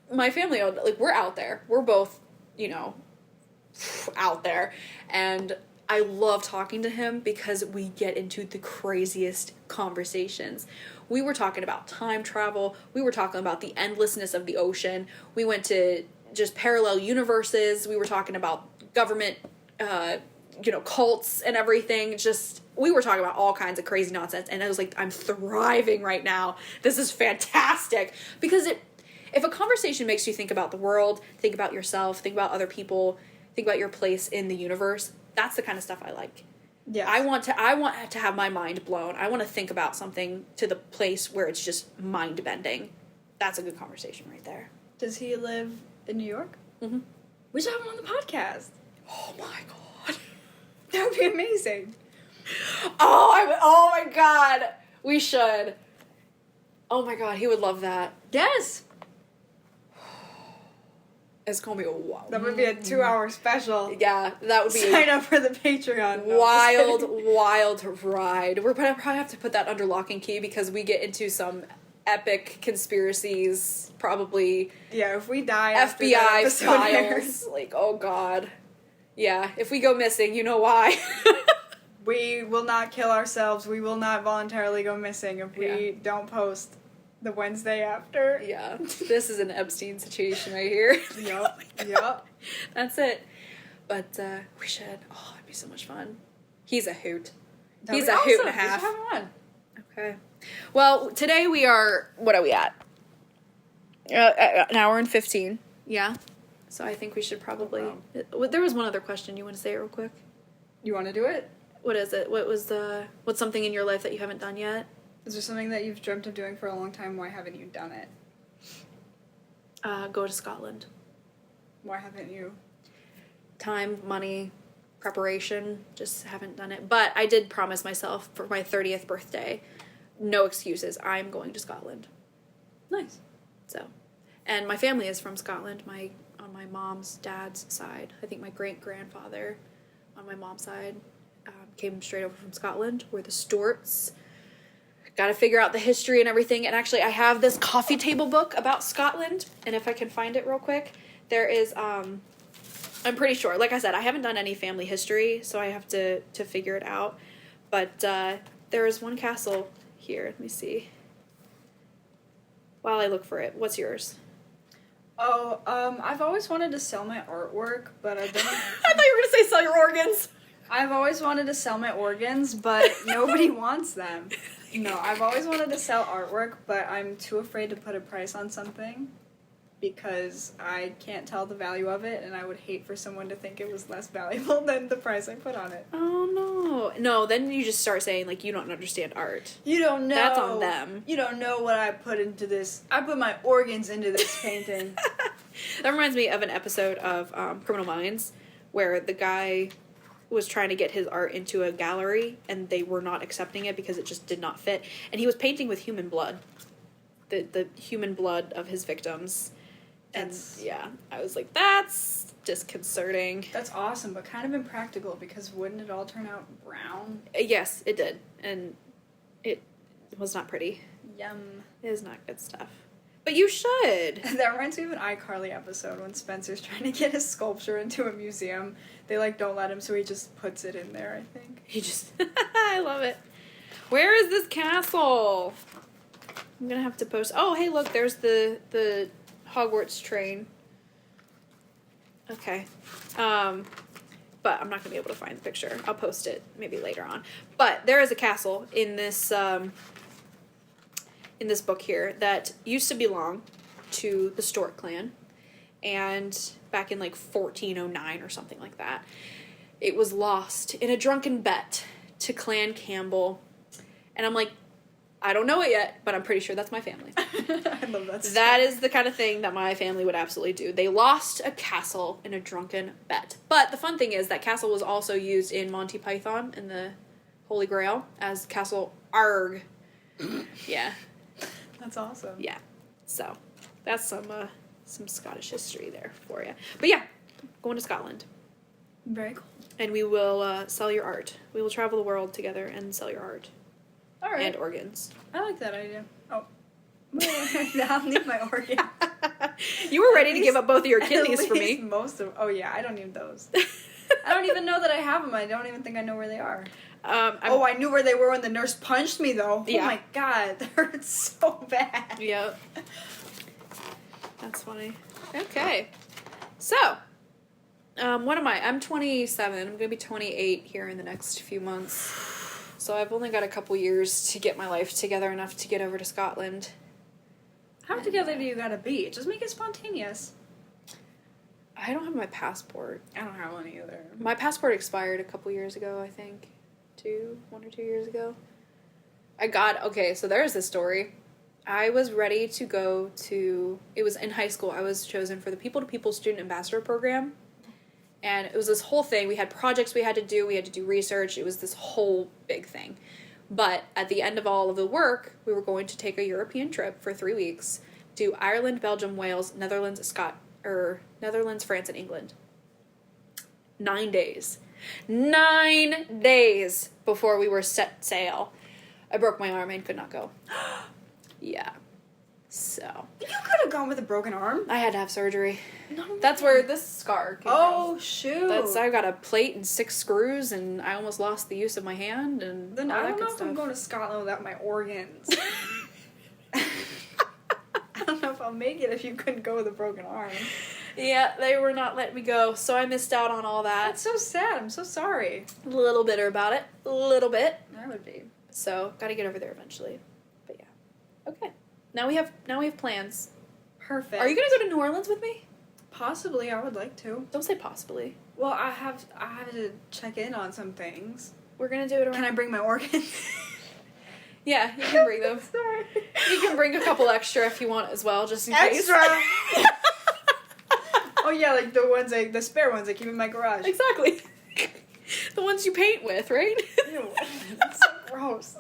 my family, like, we're out there. We're both, out there. And I love talking to him because we get into the craziest conversations. We were talking about time travel. We were talking about the endlessness of the ocean. We went to just parallel universes. We were talking about government, cults and everything. We were talking about all kinds of crazy nonsense. And I was like, I'm thriving right now. This is fantastic. Because if a conversation makes you think about the world, think about yourself, think about other people, think about your place in the universe, that's the kind of stuff I like. Yeah. I want to have my mind blown. I want to think about something to the place where it's just mind bending. That's a good conversation right there. Does he live in New York? Mm-hmm. We should have him on the podcast. Oh my god. That would be amazing. Oh my god. We should. Oh my god, he would love that. Yes. It's gonna be a wild. That would be a 2-hour special. Yeah, that would be. Sign up for the Patreon. No, wild ride. We're gonna probably have to put that under lock and key because we get into some epic conspiracies. Probably. Yeah, if we die. FBI files. Like, oh god. Yeah, if we go missing, you know why. We will not kill ourselves. We will not voluntarily go missing if we don't post the Wednesday after. Yeah. This is an Epstein situation right here. Yup. Yup. That's it. But we should. Oh, it'd be so much fun. He's a hoot. He's a hoot and a half. We should have him on. Okay. Well, today we are, what are we at? An hour and 15. Yeah. So I think we should probably... Oh, wow. There was one other question. You want to say it real quick? You want to do it? What is it? What's something in your life that you haven't done yet? Is there something that you've dreamt of doing for a long time? Why haven't you done it? Go to Scotland. Why haven't you? Time, money, preparation. Just haven't done it. But I did promise myself for my 30th birthday, no excuses, I'm going to Scotland. Nice. So, and my family is from Scotland. On my mom's dad's side. I think my great-grandfather on my mom's side came straight over from Scotland. We're the Stuarts. Got to figure out the history and everything. And actually, I have this coffee table book about Scotland. And if I can find it real quick, there is, I'm pretty sure. Like I said, I haven't done any family history, so I have to figure it out. But there is one castle here. Let me see. While I look for it, what's yours? Oh, I've always wanted to sell my artwork, but I've been... I thought you were going to say sell your organs. I've always wanted to sell my organs, but nobody wants them. No, I've always wanted to sell artwork, but I'm too afraid to put a price on something because I can't tell the value of it, and I would hate for someone to think it was less valuable than the price I put on it. Oh, no. No, then you just start saying, like, you don't understand art. You don't know. That's on them. You don't know what I put into this. I put my organs into this painting. That reminds me of an episode of Criminal Minds where the guy was trying to get his art into a gallery and they were not accepting it because it just did not fit. And he was painting with human blood. The human blood of his victims. And yeah, I was like, that's disconcerting. That's awesome, but kind of impractical because wouldn't it all turn out brown? Yes, it did. And it was not pretty. Yum. It is not good stuff. But you should. That reminds me of an iCarly episode when Spencer's trying to get his sculpture into a museum. They, like, don't let him, so he just puts it in there, I think. He just... I love it. Where is this castle? I'm gonna have to post... Oh, hey, look, there's the Hogwarts train. Okay. But I'm not gonna be able to find the picture. I'll post it maybe later on. But there is a castle in this book here that used to belong to the Stuart clan. And back in like 1409 or something like that, it was lost in a drunken bet to Clan Campbell. And I'm like, I don't know it yet, but I'm pretty sure that's my family. I love that story. That is the kind of thing that my family would absolutely do. They lost a castle in a drunken bet. But the fun thing is that castle was also used in Monty Python in the Holy Grail as Castle Arg. Yeah. That's awesome. Yeah. So that's some Scottish history there for you. But yeah, going to Scotland. Very cool. And we will sell your art. We will travel the world together and sell your art. All right. And organs. I like that idea. Oh. I'll need my organs. You were ready to give up both of your kidneys for me. Most of... Oh, yeah, I don't need those. I don't even know that I have them. I don't even think I know where they are. I knew where they were when the nurse punched me, though. Yeah. Oh, my God. That hurts so bad. Yep. That's funny. Okay. So, what am I? I'm 27. I'm going to be 28 here in the next few months. So I've only got a couple years to get my life together enough to get over to Scotland. How together do you gotta be? Just make it spontaneous. I don't have my passport. I don't have one either. My passport expired a couple years ago, I think. 1 or 2 years ago. Okay, so there's this story. I was ready to go to... It was in high school. I was chosen for the People to People Student Ambassador Program. And it was this whole thing. We had projects we had to do. We had to do research. It was this whole big thing. But at the end of all of the work, we were going to take a European trip for 3 weeks to Ireland, Belgium, Wales, Netherlands, France, and England. 9 days. 9 days before we were set sail. I broke my arm and could not go. Yeah. So. You could have gone with a broken arm. I had to have surgery. No That's way. where this scar came from. Shoot. I got a plate and 6 screws, and I almost lost the use of my hand, and Then all I that don't good know if stuff. I'm going to Scotland without my organs. I don't know if I'll make it if you couldn't go with a broken arm. Yeah, they were not letting me go, so I missed out on all that. That's so sad. I'm so sorry. A little bitter about it. A little bit. I would be. So, gotta get over there eventually. But yeah. Okay. Now we have plans. Perfect. Are you gonna go to New Orleans with me? Possibly, I would like to. Don't say possibly. Well, I have to check in on some things. We're gonna do it around. Can I bring my organs? Yeah, you can bring them. Sorry. You can bring a couple extra if you want as well, just in case. Extra! Oh yeah, like the spare ones I keep in my garage. Exactly. The ones you paint with, right? Ew, that's so gross.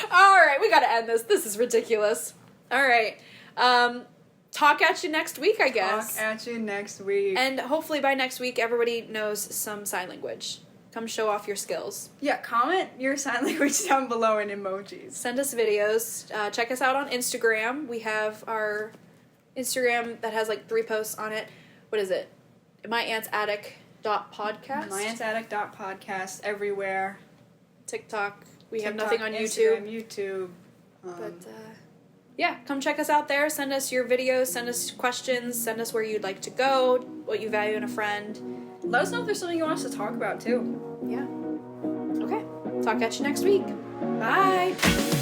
Alright, we gotta end this. This is ridiculous. Alright. Talk at you next week, I guess. Talk at you next week. And hopefully by next week, everybody knows some sign language. Come show off your skills. Yeah, comment your sign language down below in emojis. Send us videos. Check us out on Instagram. We have our Instagram that has like 3 posts on it. What is it? myauntsattic.podcast. myauntsattic.podcast everywhere. TikTok. We TikTok, have nothing on Instagram, YouTube. YouTube. But yeah, come check us out there. Send us your videos. Send us questions. Send us where you'd like to go. What you value in a friend. Let us know if there's something you want us to talk about too. Yeah. Okay. Talk at you next week. Bye.